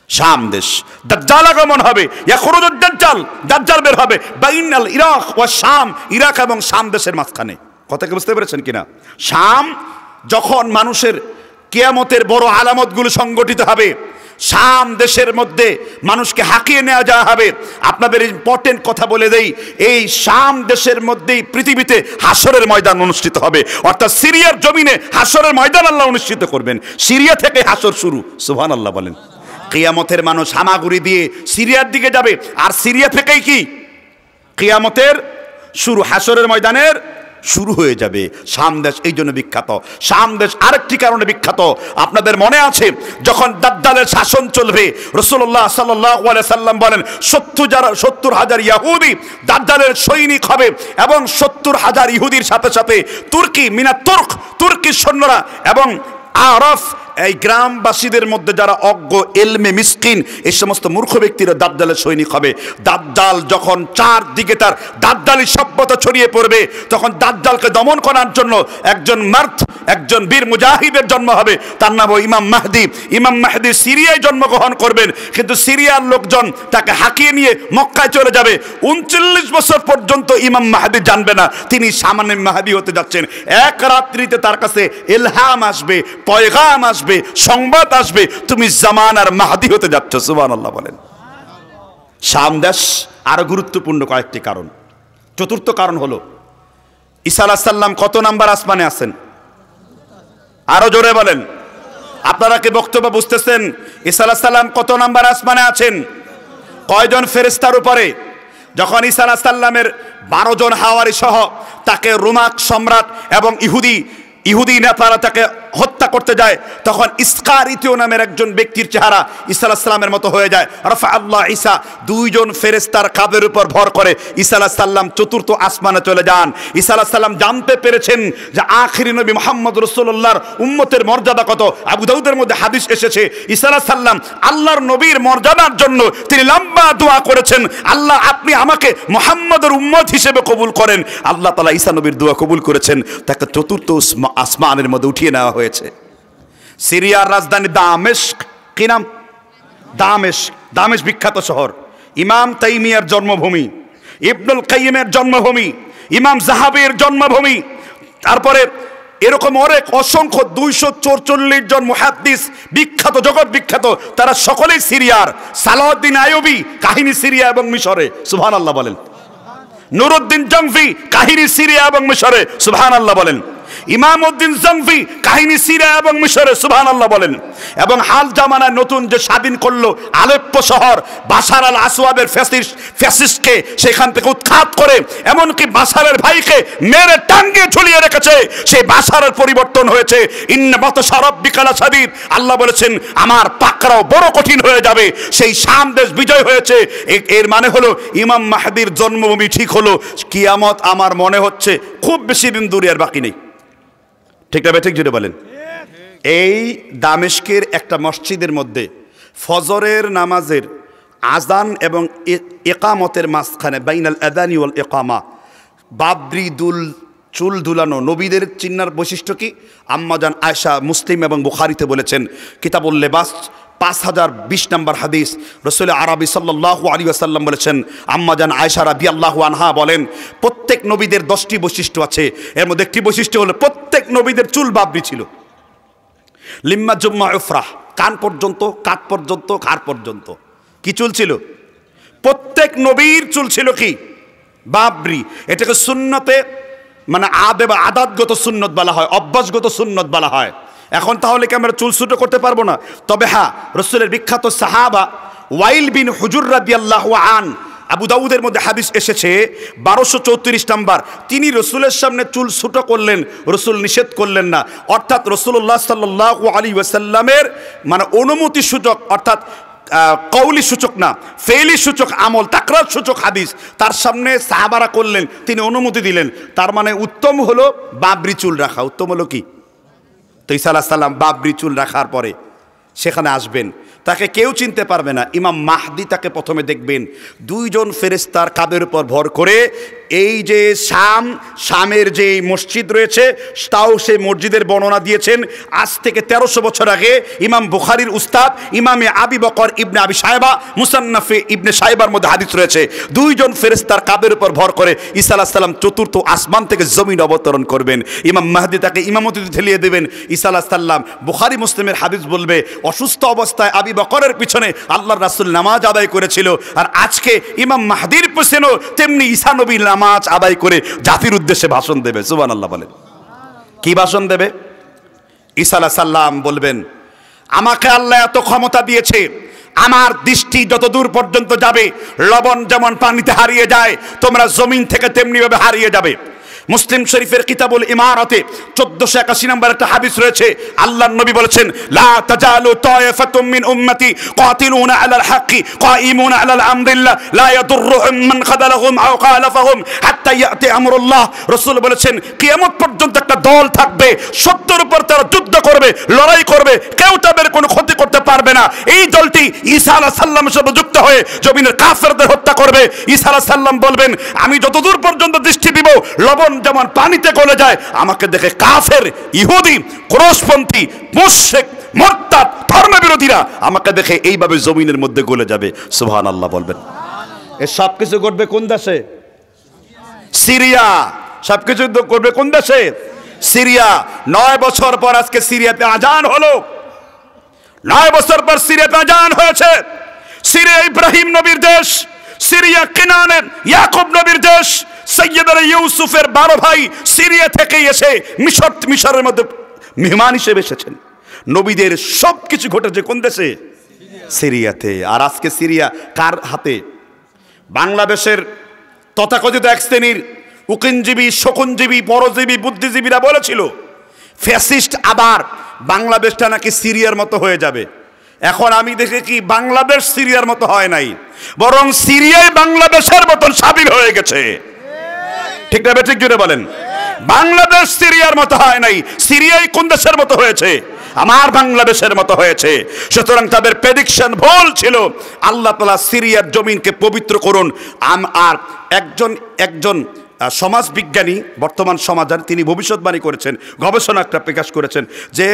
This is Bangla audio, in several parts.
শাম দেশ। দাজ্জাল আগমন হবে, ইয়াখরুজুদ দাজ্জাল, দাজ্জাল বের হবে বাইনাল ইরাক ওয়া শাম, ইরাক এবং শাম দেশের মাঝখানে। কথা কি বুঝতে পেরেছেন কিনা? শাম যখন মানুষের কিয়ামতের বড় আলামতগুলো সংগঠিত হবে, শাম দেশের মধ্যে মানুষকে হাঁকিয়ে নেওয়া যাওয়া হবে। আপনাদের ইম্পর্টেন্ট কথা বলে দেই, এই শাম দেশের মধ্যেই পৃথিবীতে হাসরের ময়দান অনুষ্ঠিত হবে, অর্থাৎ সিরিয়ার জমিনে হাসরের ময়দান আল্লাহ অনুষ্ঠিত করবেন। সিরিয়া থেকে হাসর শুরু, সুবহানাল্লাহ বলেন। কিয়ামতের মানুষ হামাগুড়ি দিয়ে সিরিয়ার দিকে যাবে, আর সিরিয়া থেকেই কি কিয়ামতের শুরু, হাসরের ময়দানের শুরু হয়ে যাবে। শাম দেশ এই জন্য বিখ্যাত। শাম দেশ আরেকটি কারণে বিখ্যাত, আপনাদের মনে আছে যখন দাজ্জালের শাসন চলবে, রাসূলুল্লাহ সাল্লাল্লাহু আলাইহি সাল্লাম বলেন 70,000 ইহুদি দাজ্জালের সৈনিক হবে, এবং 70,000 ইহুদির সাথে সাথে তুর্কি তুর্কি সৈন্যরা এবং আরব এই গ্রামবাসীদের মধ্যে যারা অজ্ঞ, এলমে মিসকিন, এই সমস্ত মূর্খ ব্যক্তিরা দাজ্জালের সৈনিক হবে। দাজ্জাল যখন চারদিকে তার দাজ্জালি সভ্যতা ছড়িয়ে পড়বে, তখন দাজ্জালকে দমন করার জন্য একজন বীর মুজাহিদের জন্ম হবে, তার নাম ইমাম মাহদি। ইমাম মাহদি সিরিয়ায় জন্মগ্রহণ করবেন, কিন্তু সিরিয়ার লোকজন তাকে হাঁকিয়ে নিয়ে মক্কায় চলে যাবে। 39 বছর পর্যন্ত ইমাম মাহদি জানবে না তিনি সামান্য মাহদি হতে যাচ্ছেন। এক রাত্রিতে তার কাছে ইলহাম আসবে, পয়গাম আসবে, সংবাদ আসবে, তুমি জামানার মাহদি হতে যাচ্ছ। সুবহানাল্লাহ বলেন। শাম দেশ আরো গুরুত্বপূর্ণ কয়েকটি কারণ। চতুর্থ কারণ হলো ঈসা আলাইহিস সালাম কত নাম্বার আসমানে আছেন? আরো জোরে বলেন। আপনারা কি বক্তব্য বুঝতেছেন? ঈসা আলাইহিস সালাম কত নাম্বার আসমানে আছেন? কয়জন ফেরেশতার উপরে? যখন ঈসা আলাইহিস সালামের 12 জন হাওয়ারি সহ তাকে রোমাক সম্রাট এবং ইহুদি নেতারা তাকে হত্যা করতে যায়, তখন ইসকারিতীয় নামের একজন ব্যক্তির চেহারা ঈসা আলাইহিস সালামের মতো হয়ে যায়। রাফা আল্লাহ ঈসা, 2 জন ফেরেশতার কাঁধের উপর ভর করে ঈসা আলাইহিস সালাম চতুর্থ আসমানে চলে যান। ঈসা আলাইহিস সালাম জানতে পেরেছেন যে আখিরি নবী মুহাম্মদ রাসূলুল্লাহর উম্মতের মর্যাদা কত। আবু দাউদের মধ্যে হাদিস এসেছে, ঈসা আলাইহিস সালাম আল্লাহর নবীর মর্যাদার জন্য তিনি লম্বা দোয়া করেছেন, আল্লাহ আপনি আমাকে মুহাম্মদের উম্মত হিসেবে কবুল করেন। আল্লাহ তাআলা ঈসা নবীর দোয়া কবুল করেছেন, তাকে চতুর্থ আসমানের মধ্যে উঠিয়ে নেওয়া হয়েছে। সিরিয়ার রাজধানী দামেস্ক, কি নাম? দামেস্ক বিখ্যাত শহর, ইমাম তাইমিয়ার জন্মভূমি, ইবনুল কাইয়িমের জন্মভূমি, ইমাম যাহাবির জন্মভূমি। তারপরে এরকম অনেক অসংখ্য 244 জন মুহাদ্দিস বিখ্যাত, জগৎ বিখ্যাত, তারা সকলেই সিরিয়ার। সালাউদ্দিন আইয়ুবী কাহিনী সিরিয়া এবং মিশরে, সুবহানাল্লাহ বলেন। নুরউদ্দিন জংভি কাহিনী সিরিয়া এবং মিশরে, সুবহানাল্লাহ বলেন। ইমামউদ্দিন জংভি কাহিনী সিরিয়া এবং মিশরে, সুবহানাল্লাহ বলেন। এবং হাল জামানায় নতুন যে স্বাধীন করলো আলেপ্পো শহর, বাশার আল আসওয়াদের ফ্যাসিস্টকে সেখান থেকে উৎখাত করে এমনকি বাশারের ভাইকে মেরে টাঙ্গে ঝুলিয়ে রেখেছে, সেই বাশারের পরিবর্তন হয়েছে। ইন্না বাতশা রাব্বিকা লাশাদীদ, আল্লাহ বলেছেন আমার পাকড়াও বড় কঠিন হয়ে যাবে। সেই শাম দেশ বিজয় হয়েছে। এর মানে হলো ইমাম মাহদির জন্মভূমি ঠিক হলো। কিয়ামত আমার মনে হচ্ছে খুব বেশি দিন দূরে আর বাকি নেই। ঠিক না? ঠিক জুড়ে বলেন। এই দামেস্কের একটা মসজিদের মধ্যে ফজরের নামাজের আজান এবং একামতের মাঝখানে বাইনাল আযানি ওয়াল ইকামা বাবরি চুল দুলানো নবীদের চিন্নার বৈশিষ্ট্য কি? আম্মাজান আয়েশা মুসলিম এবং বুখারীতে বলেছেন, কিতাবুল লিবাস 5020 নম্বর হাদিস, রাসূল আরবি সাল্লাল্লাহু আলাইহি ওয়াসাল্লাম বলেছেন, আম্মাজান আয়েশা রাদিয়াল্লাহু আনহা বলেন, প্রত্যেক নবীদের 10টি বৈশিষ্ট্য আছে। এর মধ্যে একটি বৈশিষ্ট্য হলো প্রত্যেক নবীদের চুল বাবরি ছিল। লিম্মা জুম্মা উফরাহ, কান পর্যন্ত, কাঁধ পর্যন্ত, ঘাড় পর্যন্ত। কি চুল ছিল? প্রত্যেক নবীর চুল ছিল কি? বাবরি। এটাকে সুন্নতে মানে আদাতগত সুন্নত বলা হয়, অভ্যাসগত সুন্নত বলা হয়। এখন তাহলে কি আমরা চুল ছোট করতে পারবো না? তবে হ্যাঁ, রাসূলের বিখ্যাত সাহাবা ওয়াইল বিন হুজুর রাদিয়াল্লাহু আন, আবু দাউদের মধ্যে হাদিস এসেছে 1234 নাম্বার, তিনি রসুলের সামনে চুল ছোট করলেন, রসুল নিষেধ করলেন না। অর্থাৎ রাসূলুল্লাহ সাল্লাল্লাহু আলাইহি ওয়াসাল্লামের মানে অনুমতি সূচক, অর্থাৎ কওলি সূচক না, ফেইলি সূচক আমল, তাকরার সূচক হাদিস তার সামনে সাহাবারা করলেন, তিনি অনুমতি দিলেন। তার মানে উত্তম হলো বাবরি চুল রাখা। উত্তম হলো কি? তো ঈসা আলাইহিস সালাম বাবরি চুল রাখার পরে সেখানে আসবেন, তাকে কেউ চিনতে পারবে না। ইমাম মাহদি তাকে প্রথমে দেখবেন, 2 জন ফেরেশতার কাঁধের উপর ভর করে এই যে শামের যে মসজিদ রয়েছে তাও সেই মসজিদের বর্ণনা দিয়েছেন আজ থেকে 1300 বছর আগে ইমাম বুখারীর উস্তাদ ইমামে আবি বকর ইবনে আবি শায়বা মুসান্নাফে ইবনে শায়বার মধ্যে হাদিস রয়েছে, দুইজন ফেরেশতার কাঁধের উপর ভর করে ঈসা আলাইহিস সালাম চতুর্থ আসমান থেকে জমিন অবতরণ করবেন, ইমাম মাহদি তাকে ইমামতিতে ঠেলিয়ে দেবেন। ঈসা আলাইহিস সালাম, বুখারী মুসলিমের হাদিস বলবে, অসুস্থ অবস্থায় আবি বকরের পিছনে আল্লাহর রাসূল নামাজ আদায় করেছিল, আর আজকে ইমাম মাহদির পিছনেও তেমনি ঈসা নবী নামাজ আদায় করে জাতির উদ্দেশ্যে ভাষণ দেবে। সুবহানাল্লাহ বলেন। কি ভাষণ দেবে? ঈসা আলাইহিস সালাম বলবেন, আমাকে আল্লাহ এত ক্ষমতা দিয়েছে, আমার দৃষ্টি যত দূর পর্যন্ত যাবে, লবণ যেমন পানিতে হারিয়ে যায়, তোমরা জমিন থেকে তেমনি ভাবে হারিয়ে যাবে। মুসলিম শরীফের কিতাবুল ইমারতে 1481 নম্বর একটা হাদিস রয়েছে, আল্লাহর নবী বলেছেন, লা তাজালু তায়ফাতুম মিন উম্মতি কাতিলুনা আলাল হাক্কি কাইমুনা আলাল আমরিল্লাহ লা ইয়াদুররুহুম মান খাযালাহুম আও খালাফাহুম হাত্তা ইয়াতি আমরুল্লাহ। রাসূল বলেছেন, কিয়ামত পর্যন্ত একটা দল থাকবে, সত্যের উপর তারা যুদ্ধ করবে, লড়াই করবে, কেউ তাদের কোনো ক্ষতি করতে পারবে না। এই দলটি ঈসা আলাইহিস সালামের সাথে যুক্ত হয়ে জমিনের কাফেরদের হত্যা করবে। ঈসা আলাইহিস সালাম বলবেন, আমি যতদূর পর্যন্ত দৃষ্টি দিব, লবণ যেমন পানিতে গলে যায়, আমাকে দেখে কাফের, ইহুদি, ক্রোশপন্থী, মুশরিক, মুরতাদ, ধর্মবিরোধীরা আমাকে দেখে এইভাবে জমিনের মধ্যে গলে যাবে। সুবহানাল্লাহ বলবেন। এই সব কিছু করবে কোন দেশে? সিরিয়া। সবকিছু করবে কোন দেশে? সিরিয়া। 9 বছর পর আজকে সিরিয়াতে আজান হলো। 9 বছর পর সিরিয়াতে আজান হয়েছে। সিরিয়া ইব্রাহিম নবীর দেশ, সিরিয়া কেনানের ইয়াকুব নবীর দেশ। সৈয়দনা ইউসুফের 12 ভাই সিরিয়া থেকে এসে মিশরের মধ্যে মেহমান হিসেবে এসেছেন। নবীদের সব কিছু ঘটেছে কোন দেশে? সিরিয়াতে। আর আজকে সিরিয়া কার হাতে? বাংলাদেশের তথাকথিত এক শ্রেণীর উকিনজীবী, শকুনজীবী, পরজীবী, বুদ্ধিজীবীরা বলেছিল ফ্যাসিস্ট আবার বাংলাদেশটা নাকি সিরিয়ার মতো হয়ে যাবে। এখন আমি দেখে কি বাংলাদেশ সিরিয়ার মতো হয় নাই, বরং সিরিয়ায় বাংলাদেশের মতন স্বাধীন হয়ে গেছে। ঠিক না ঠিক জুড়ে বলেন। বাংলাদেশ সিরিয়ার মতো হয় নাই, সিরিয়ায় কোন দেশের মতো হয়েছে? আমার বাংলাদেশের মতো হয়েছে। সুতরাং তাদের প্রেডিকশন ভুল ছিল। আল্লাহ তাআলা সিরিয়ার জমিনকে পবিত্র করুন। আর একজন সমাজ বিজ্ঞানী, বর্তমান সমাজের, তিনি ভবিষ্যৎবাণী করেছেন, গবেষণা একটা প্রকাশ করেছেন যে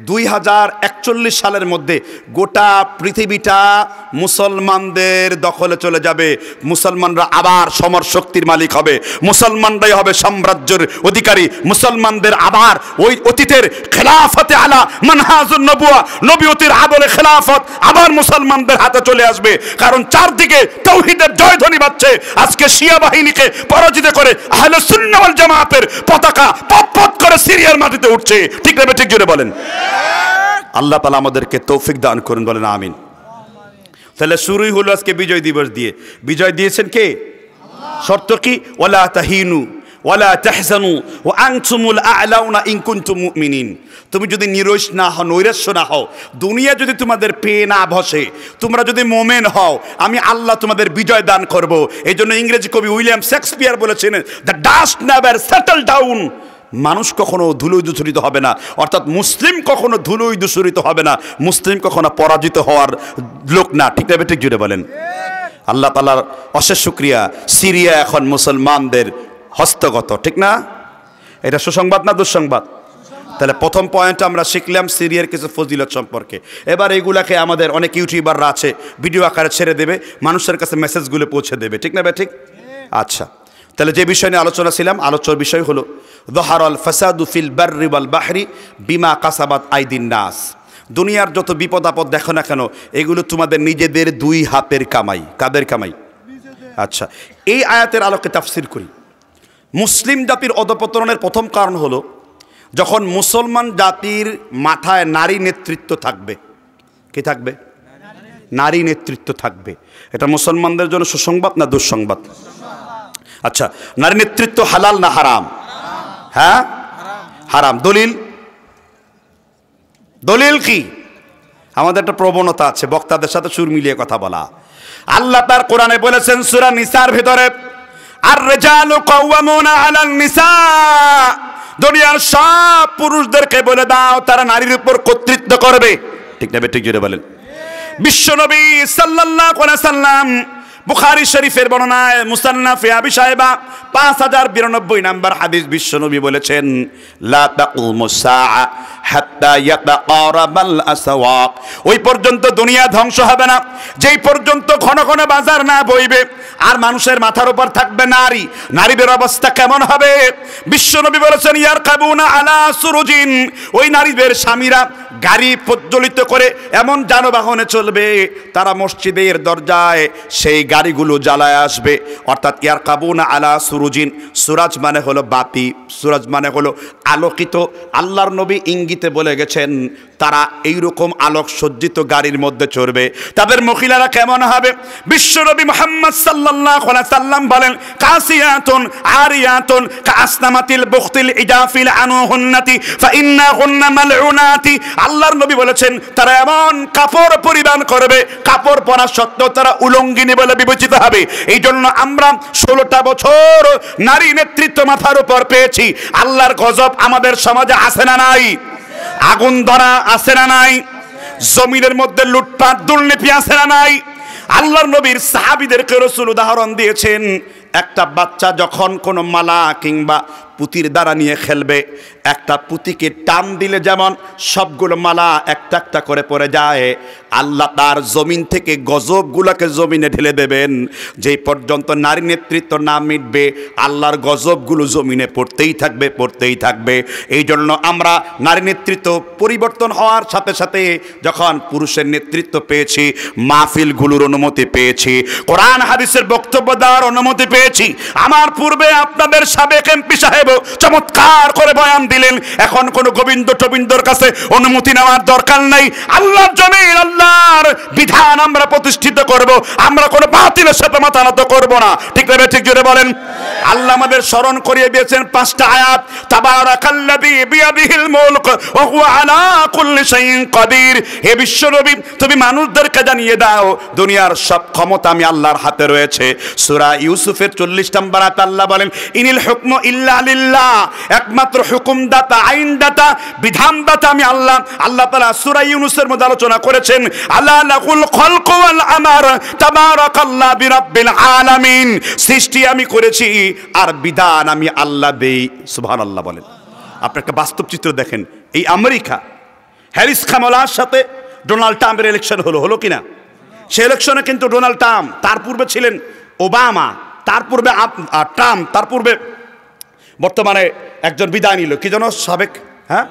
2041 সালের মধ্যে গোটা পৃথিবীটা মুসলমানদের দখলে চলে যাবে। মুসলমানরা আবার সমর শক্তির মালিক হবে, মুসলমানরাই হবে সাম্রাজ্যের অধিকারী। মুসলমানদের আবার ওই অতীতের খেলাফতে আলা মানহাজুন নবুয়া, নবীয়তির আদলে খেলাফত আবার মুসলমানদের হাতে চলে আসবে। কারণ চারদিকে তাওহীদের জয়ধ্বনি বাজছে। আজকে শিয়া বাহিনীকে পরাজিত করে আহলে সুন্নাহ ওয়াল জামাতের পতাকা পথ করে সিরিয়ার মাটিতে উঠছে। ঠিক না ঠিক জোরে বলেন। আল্লাহ তাআলা আমাদেরকে তৌফিক দান করুন, বলেন আমিন। তাহলে শুরুই হলো আজকে বিজয় দিবস দিয়ে। বিজয় দিয়েছেন কে? শর্ত কি? ওয়ালা তাহিনু ওয়ালা তাহজানু ওয়া আনতুমুল আ'লাউনা ইন কুনতুম মুমিনিন। তুমি যদি নিরৈশ না হও, নৈরাশ্য না হও, দুনিয়া যদি তোমাদের পেয়ে না বসে, তোমরা যদি মোমেন হও, আমি আল্লাহ তোমাদের বিজয় দান করব। এই জন্য ইংরেজি কবি উইলিয়াম শেক্সপিয়ার বলেছেন, the dust never settle down. মানুষ কখনো ধুলোয় দূষিত হবে না, অর্থাৎ মুসলিম কখনো ধুলোয় দূষিত হবে না, মুসলিম কখনো পরাজিত হওয়ার লোক না। ঠিক না ঠিক জুড়ে বলেন। আল্লাহ তাআলার অশেষ শুকরিয়া, সিরিয়া এখন মুসলমানদের হস্তগত। ঠিক না? এটা সুসংবাদ না দুঃসংবাদ? তাহলে প্রথম পয়েন্ট আমরা শিখলাম সিরিয়ার কিছু ফজিলত সম্পর্কে। এবার এগুলাকে আমাদের অনেক ইউটিউবাররা আছে, ভিডিও আকারে ছেড়ে দেবে, মানুষের কাছে মেসেজগুলো পৌঁছে দেবে। ঠিক না ঠিক? আচ্ছা, তাহলে যে বিষয় নিয়ে আলোচনা ছিলাম, আলোচনার বিষয় হলো যহারাল ফাসাদু ফিল বাররি ওয়াল বাহরি বিমা কাসাবাত আইদিন নাস। দুনিয়ার যত বিপদ আপদ দেখো না কেন, এগুলো তোমাদের নিজেদের 2 হাতের কামাই। কাদের কামাই? আচ্ছা, এই আয়াতের আলোকে তাফসীর করি। মুসলিম জাতির অধঃপতনের প্রথম কারণ হলো যখন মুসলমান জাতির মাথায় নারী নেতৃত্ব থাকবে। কি থাকবে? নারী নেতৃত্ব থাকবে। এটা মুসলমানদের জন্য সুসংবাদ না দুঃসংবাদ? আচ্ছা, নারী নেতৃত্ব হালাল না হারাম? হ্যাঁ, হারাম। দলিল? দলিল কি? আমাদের একটা প্রবণতা আছে বক্তাদের সাথে সুর মিলিয়ে কথা বলা। আল্লাহ তার কোরআনে বলেছেন সূরা নিসার ভিতরে, আর রিজালু কাওয়ামুনা আলান নিসা। দুনিয়ার সব পুরুষদেরকে বলে দাও তারা নারীর উপর কর্তৃত্ব করবে। ঠিক না ঠিক জোরে বলেন। বিশ্বনবী সাল্লাল্লাহু আলাইহি সাল্লাম বুখারী শরীফের বর্ণনায় মুসান্নাফে আবি শায়বা 5092 নম্বর হাদিস, বিশ্বনবী বলেছেন লা তাকুমুস সাআ হাত্তা ইয়াতাকারাবাল আসওয়াক। ওই পর্যন্ত দুনিয়া ধ্বংস হবে না যেই পর্যন্ত ঘন ঘন বাজার না বইবে আর মানুষের মাথার উপর থাকবে নারী। নারীদের অবস্থা কেমন হবে? বিশ্বনবী বলেছেন ইয়ারকাবুনা আলা সুরুজিন, ওই নারীদের স্বামীরা গাড়ি প্রজ্বলিত করে এমন যানবাহনে চলবে, তারা মসজিদের দরজায় সেই গাড়িগুলো জ্বালায় আসবে। অর্থাৎ ইয়ারকাবুনা আলা সুরুজিন, সুরাজ মানে হলো বাতি, সুরাজ মানে হলো আলোকিত। আল্লাহর নবী ইঙ্গিতে বলে গেছেন তারা এইরকম আলোক সজ্জিত গাড়ির মধ্যে চড়বে। তাদের মহিলারা কেমন হবে? বিশ্বনবী মুহাম্মদ সাল্লাল্লাহু আলাইহি সাল্লাম বলেন কাসিয়াতুন আরিয়াতুন কাসনামাতিল বুখতিল ইজাফিল আনুহুন্নাতি ফাইন্নাহুন্না মালউনাতি। আল্লাহর নবী বলেছেন তারা এমন কাপড় পরিধান করবে, কাপড় পরা সত্ত্বেও তারা উলঙ্গিনী বলে বিবেচিত হবে। এই জন্য আমরা 16টা বছর নারী নেতৃত্ব মাথার উপর পেয়েছি। আল্লাহর গজব আমাদের সমাজে আছে না নাই? আগুন ধরা আছে না নাই? জমিনের মধ্যে লুটপাট দুর্নীতি আছে না নাই? আল্লাহর নবীর সাহাবীদেরকে রাসূল উদাহরণ দিয়েছেন, একটা বাচ্চা যখন কোনো মালা কিংবা পুতির দ্বারা নিয়ে খেলবে, একটা পুতিকে টান দিলে যেমন সবগুলো মালা একটা একটা করে পড়ে যায়, আল্লাহ তার জমিন থেকে গজবগুলোকে জমিনে ঢেলে দেবেন। যেই পর্যন্ত নারী নেতৃত্ব না মিটবে আল্লাহর গজবগুলো জমিনে পড়তেই থাকবে, পড়তেই থাকবে। এই জন্য আমরা নারী নেতৃত্ব পরিবর্তন হওয়ার সাথে সাথে যখন পুরুষের নেতৃত্ব পেয়েছি, মাহফিলগুলোর অনুমতি পেয়েছি, কোরআন হাদিসের বক্তব্য দেওয়ার অনুমতি পেয়েছি। আমার পূর্বে আপনাদের সাবেক এমপি সাহেব চমৎকার করে বয়ান দিলেন, এখন কোন গোবিন্দ টোবিন্দর কাছে অনুমতি নেওয়ার দরকার নাই। আল্লাহর জমিন, আল্লাহর বিধান আমরা প্রতিষ্ঠিত করব, আমরা কোনো বাতিলের সাথে মাথা নত করব না। ঠিক না? ঠিক জোরে বলেন। আল্লাহ আমাদের স্মরণ করিয়ে দিয়েছেন 5টা আয়াত, তাবারাকাল্লাযী বিয়াদিহিল মুলক ওয়া হুয়া আলা কুল্লি শাইইন কাদির। হে বিশ্বনবী, তুমি মানুষদেরকে জানিয়ে দাও দুনিয়ার সব ক্ষমতা আমি আল্লাহর হাতে রয়েছে। সূরা ইউসুফের 40 নম্বর আয়াতে আল্লাহ বলেন ইনিল হুকমু ইল্লা লিল্লাহ, একমাত্র হুকুমদাতা, আইনদাতা, বিধানদাতা আমি আল্লাহ। আল্লাহ তাআলা সূরা ইউনূসের মধ্যে আলোচনা করেছেন আলা লাকুল খালকু ওয়াল আমর তাবারাকাল্লাহু বিরাব্বিল আলামিন। সৃষ্টি আমি করেছি আর বিধান আমি আল্লাহ দেই। সুবহানাল্লাহ বলেন। আপনি একটা বাস্তব চিত্র দেখেন, এই আমেরিকা হ্যারিস কামালার সাথে ডোনাল্ড ট্রাম্পের ইলেকশন হলো কিনা? সে ইলেকশনে কিন্তু ডোনাল্ড ট্রাম্প, তার পূর্বে ছিলেন ওবামা, তার পূর্বে ট্রাম্প, তার পূর্বে বর্তমানে একজন বিদায় নিল, কি যেন সাবেক, হ্যাঁ,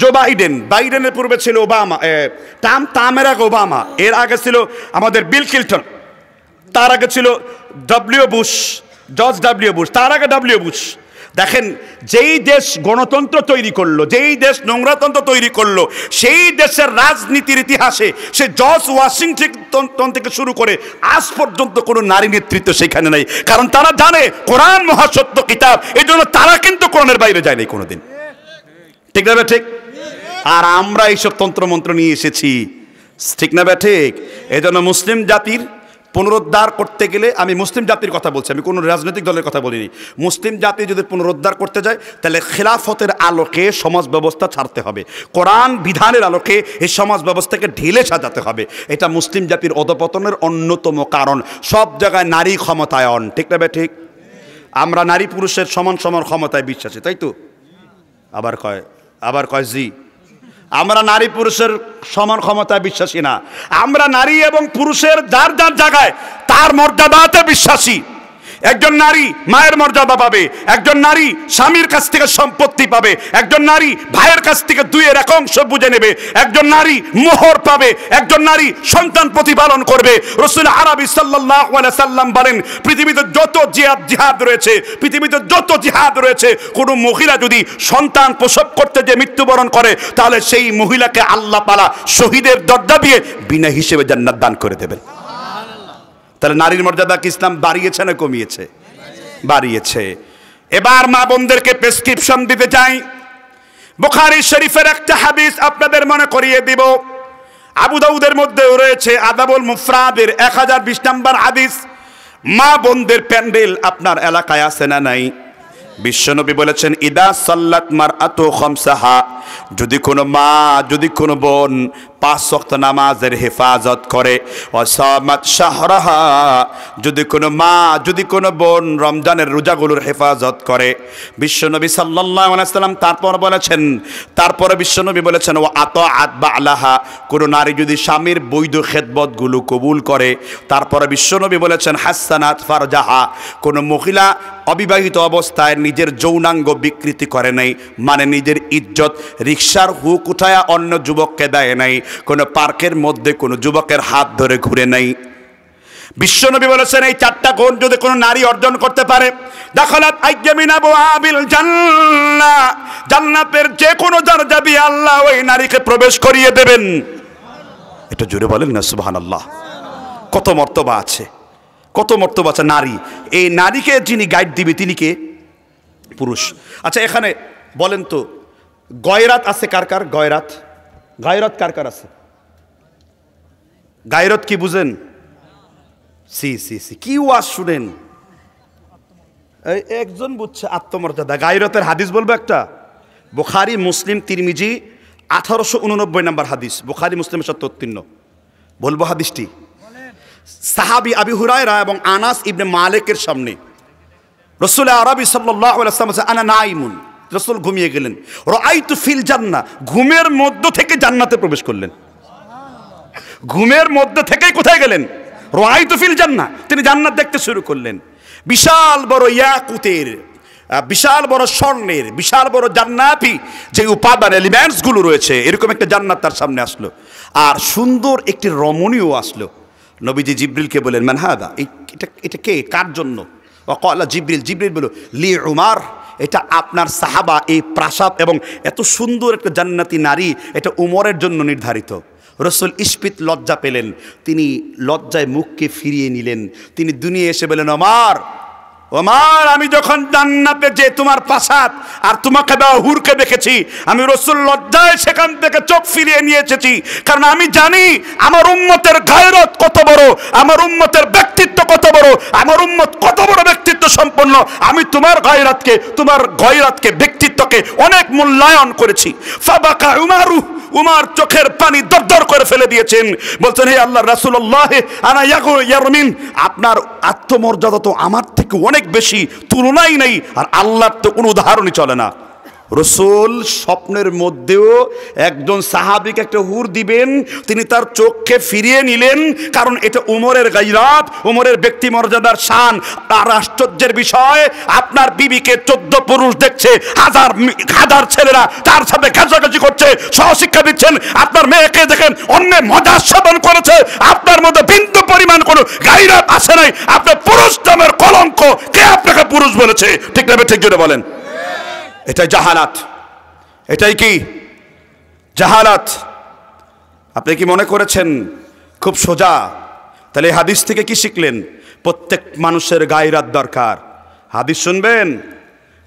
জো বাইডেন। বাইডেনের পূর্বে ছিল ওবামা, ট্রাম্প, ট্রাম্পের আগে ওবামা, এর আগে ছিল আমাদের বিল ক্লিন্টন, তার আগে ছিল জর্জ ডব্লিউ বুশ, তার আগে ডব্লিউ বুশ। দেখেন, যেই দেশ গণতন্ত্র তৈরি করলো, যেই দেশ নোংরাতন্ত্র তৈরি করলো, সেই দেশের রাজনীতির ইতিহাসে সে জর্জ ওয়াশিংটন থেকে শুরু করে আজ পর্যন্ত কোনো নারী নেতৃত্ব সেখানে নাই। কারণ তারা জানে কোরআন মহাসত্য কিতাব, এই জন্য তারা কিন্তু কোরআনের বাইরে যায়নি কোনোদিন। ঠিক না? ঠিক। আর আমরা এইসব তন্ত্রমন্ত্র নিয়ে এসেছি। ঠিক না? ঠিক। এই জন্য মুসলিম জাতির পুনরুদ্ধার করতে গেলে, আমি মুসলিম জাতির কথা বলছি, আমি কোনো রাজনৈতিক দলের কথা বলিনি। মুসলিম জাতি যদি পুনরুদ্ধার করতে যায় তাহলে খেলাফতের আলোকে সমাজ ব্যবস্থা ছাড়তে হবে, কোরআন বিধানের আলোকে এই সমাজ ব্যবস্থাকে ঢেলে সাজাতে হবে। এটা মুসলিম জাতির অধপতনের অন্যতম কারণ। সব জায়গায় নারী ক্ষমতায়ন। ঠিক না? ঠিক। আমরা নারী পুরুষের সমান সমান ক্ষমতায় বিশ্বাসী, তাই তো? আবার কয় জি। আমরা নারী পুরুষের সমান ক্ষমতায় বিশ্বাসী না, আমরা নারী এবং পুরুষের যার যার জায়গায় তার মর্যাদাতে বিশ্বাসী। একজন নারী মায়ের মর্যাদা পাবে, একজন নারী স্বামীর কাছ থেকে সম্পত্তি পাবে, একজন নারী ভাইয়ের কাছ থেকে 2-1 অংশ বুঝে নেবে, একজন নারী মোহর পাবে, একজন নারী সন্তান প্রতিপালন করবে। রাসূল আরবি সাল্লাল্লাহু আলাইহি সাল্লাম বলেন পৃথিবীতে যত জিহাদ রয়েছে, পৃথিবীতে যত জিহাদ রয়েছে, কোনো মহিলা যদি সন্তান প্রসব করতে যে মৃত্যুবরণ করে তাহলে সেই মহিলাকে আল্লাহ তাআলা শহীদের দরজা দিয়ে বিনা হিসেবে জান্নাত দান করে দেবেন। তাহলে নারীর মর্যাদা কি ইসলাম বাড়িয়েছে না কমিয়েছে? বাড়িয়েছে। এবার মা বোনদেরকে প্রেসক্রিপশন দিতে চাই। বুখারী শরীফের একটা হাদিস আপনাদের মনে করিয়ে দিব, আবু দাউদের মধ্যেও রয়েছে, আদাবুল মুফরাদের 1020 নম্বর হাদিস। মা বোনদের প্যান্ডেল আপনার এলাকায় আছে না নাই? বিশ্বনবী বলেছেন ইদা সাল্লাত মারআতু খামসাহা, যদি কোনো মা, যদি কোনো বোন 5 ওয়াক্ত নামাজের হেফাজত করে, ওয়াসামাত শাহরাহা, যদি কোনো মা, যদি কোনো বোন রমজানের রোজাগুলোর হেফাজত করে, বিশ্বনবী সাল্লাল্লাহু আলাইহি ওয়াসাল্লাম তারপরে বিশ্বনবী বলেছেন, ওয়া আতাআত বা'লাহা, কোনো নারী যদি স্বামীর বৈধ খেদমতগুলো কবুল করে, তারপরে বিশ্বনবী বলেছেন, হাসানাত ফারজাহা, কোনো মহিলা অবিবাহিত অবস্থায় নিজের যৌনাঙ্গ বিকৃতি করে নাই, মানে নিজের ইজ্জত রিকশার হুক উঠায়া অন্য যুবককে দেয় নাই, কোনো পার্কের মধ্যে কোনো যুবকের হাত ধরে ঘুরে নাই। বিশ্বনবী বলেছেন এই 4টা গুণ যদি কোনো নারী অর্জন করতে পারে, দাখালাত আইয়ামিন আবওয়াবিল জান্নাহ, জান্নাতের যে কোনো দরজা দিয়ে আল্লাহ ওই নারীকে প্রবেশ করিয়ে দেবেন। এটা জোরে বলেন না সুবহানাল্লাহ। কত মর্তবা আছে, কত মর্তবা আছে নারী। এই নারীকে যিনি গাইড দিবে তিনি কে? পুরুষ। আচ্ছা এখানে বলেন তো, গয়রাত আছে কার কার? গয়রাত, গায়রত কার কার আছে? গায়রত কি বুঝেন? সি সি সি কি ওয়াজ শুনেন? একজন বুঝছে আত্মমর্যাদা। গায়রতের হাদিস বলবো একটা, বুখারী, মুসলিম, তিরমিজি, 1889 নম্বর হাদিস, বুখারী মুসলিম 753। বলবো হাদিসটি। সাহাবী আবু হুরায়রা এবং আনাস ইবনে মালিকের সামনে রাসূল আরবি সাল্লাল্লাহু আলাইহি ওয়াসাল্লাম বলেন, আনা নাইমুন, রাসূল ঘুমিয়ে গেলেন, রাআইতু ফিল জান্নাহ, ঘুমের মধ্য থেকে জান্নাতে প্রবেশ করলেন। ঘুমের মধ্যে থেকেই কোথায় গেলেন? রাআইতু ফিল জান্নাহ, তিনি জান্নাত দেখতে শুরু করলেন। বিশাল বড় ইয়াকুতের, বিশাল বড় স্বর্ণের, বিশাল বড় জান্নাতি যে উপাদান এলিমেন্টস গুলো রয়েছে, এরকম একটা জান্নাত তার সামনে আসলো। আর সুন্দর একটি রমণীও আসলো। নবীজি জিবরিলকে বলেন, মান হাদা, এটা কে, কার জন্য? ওয়াকালা জিবরিল, জিবরিল বলল, লি উমার, এটা আপনার সাহাবা, এই প্রাসাদ এবং এত সুন্দর একটা জান্নাতি নারী, এটা উমরের জন্য নির্ধারিত। রাসূল ইস্পিত লজ্জা পেলেন, তিনি লজ্জায় মুখকে ফিরিয়ে নিলেন। তিনি দুনিয়া এসে বলেন, ওমর, ওমর, আমি যখন জান্নাতে যে তোমার প্রাসাদ আর তোমাকে দেওয়া হুরকে দেখেছি, আমি রাসূল লজ্জায় সেখান থেকে চোখ ফিরিয়ে নিয়ে এসেছি। কারণ আমি জানি আমার উম্মতের গায়রত কত বড়, আমার উম্মতের ব্যক্তিত্ব কত বড়, আমার উম্মত কত বড় ব্যক্তিত্ব সম্পন্ন। আমি তোমার গায়রতকে, ব্যক্তিত্বকে অনেক মূল্যায়ন করেছি। ফাবাকা উমারু, উমর চোখের পানি দরদর করে ফেলে দিয়েছেন। বলছেন, হে আল্লাহর রাসূলুল্লাহ, আনা ইয়ারমিন, আপনার আত্মমর্যাদা তো আমার থেকে অনেক বেশি, তুলনাই নেই, আর আল্লাহর তো কোনো উদাহরণই চলে না। রাসূল স্বপ্নের মধ্যেও একজন সাহাবীকে একটা হুর দিবেন, তিনি তার চোখকে ফিরিয়ে নিলেন, কারণ এটা উমরের গায়রাত, উমরের ব্যক্তি মর্যাদার শান। আর আশ্চর্যের বিষয়, আপনার বিবিকে 14 পুরুষ দেখছে, হাজার হাজার ছেলেরা তার সাথে ঘাঁচাঘাঁচি করছে, সহশিক্ষা দিচ্ছেন। আপনার মেয়েকে দেখেন অন্যের মজা সাধন করেছে, আপনার মধ্যে বিন্দু পরিমাণ কোনো গায়রাত আসে নাই। আপনার পুরুষ নামের কলঙ্ক, কে আপনাকে পুরুষ বলেছে? ঠিক না? ঠিক জোরে বলেন। এটাই জাহালাত, এটাই কি জাহালাত। আপনি কি মনে করেছেন খুব সোজা? তাহলে এই হাদিস থেকে কি শিখলেন? প্রত্যেক মানুষের গায়রাত দরকার। হাদিস শুনবেন।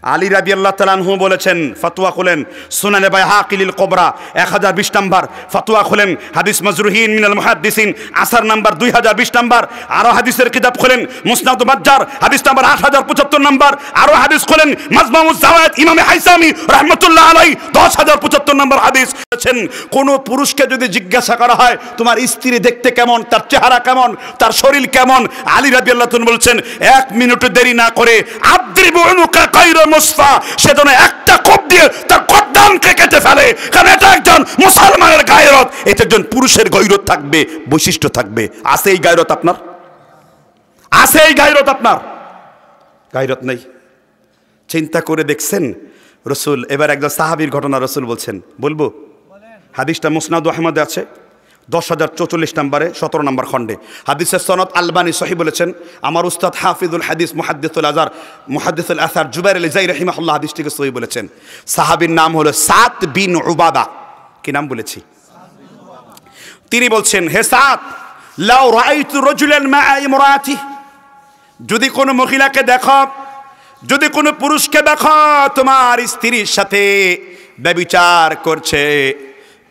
আলী রাদিয়াল্লাহু তাআলা আনহু বলেছেন, ফতোয়া খুলেন সুনানে বাইহাকিল কুবরা 1020 নম্বর, ফতোয়া খুলেন হাদিস মাজরুহিন মিনাল মুহাদ্দিসিন আসার নাম্বার 2020 নম্বর, আরো হাদিসের কিতাব খুলেন মুসনাদ বাজ্জার হাদিস নাম্বার 8075 নম্বর, আরো হাদিস খুলেন মাজমাউজ জাওয়ায়েদ ইমাম হাইসামি রাহমাতুল্লাহ আলাইহি 10075 নম্বর হাদিস। বলেছেন, কোন পুরুষকে যদি জিজ্ঞাসা করা হয় তোমার স্ত্রী দেখতে কেমন, তার চেহারা কেমন, তার শরীর কেমন, আলী রাদিয়াল্লাহু তাআলা বলছেন, 1 মিনিট দেরি না করে আদ্রিবু উনুকা কায়রা মুসফা, সেজন্য একটা কোপ দিয়ে তার গর্দানকে কেটে ফেলে। কারণ এটা একজন মুসলমানের গায়রত, এটা একজন পুরুষের গায়রত থাকবে, বৈশিষ্ট্য থাকবে। আছে এই গায়রত আপনার? আছে এই গায়রত আপনার? গায়রত নেই। চিন্তা করে দেখছেন রাসূল? এবার একজন সাহাবীর ঘটনা রাসূল বলছেন, বলবো? হাদিসটা মুসনাদ আহমদে আছে 10044 নম্বরে 17 নম্বর খণ্ডে। হাদিসের সনদ আলবানী সহিহ বলেছেন। আমার উস্তাদ হাফিজুল হাদিস মুহাদ্দিসুল আসার জুবাইর আল-জাই রাহিমাহুল্লাহ হাদিসটিকে সহিহ বলেছেন। সাহাবীর নাম হলো সাদ বিন উবাদা। কি নাম বলেছি? তিনি বলছেন, হে সাদ, লাউ রাআইতু রাজুলান মা'a ইমরাতি, যদি কোনো মহিলাকে দেখো, যদি কোনো পুরুষকে দেখো তোমার স্ত্রীর সাথে ব্যভিচার করছে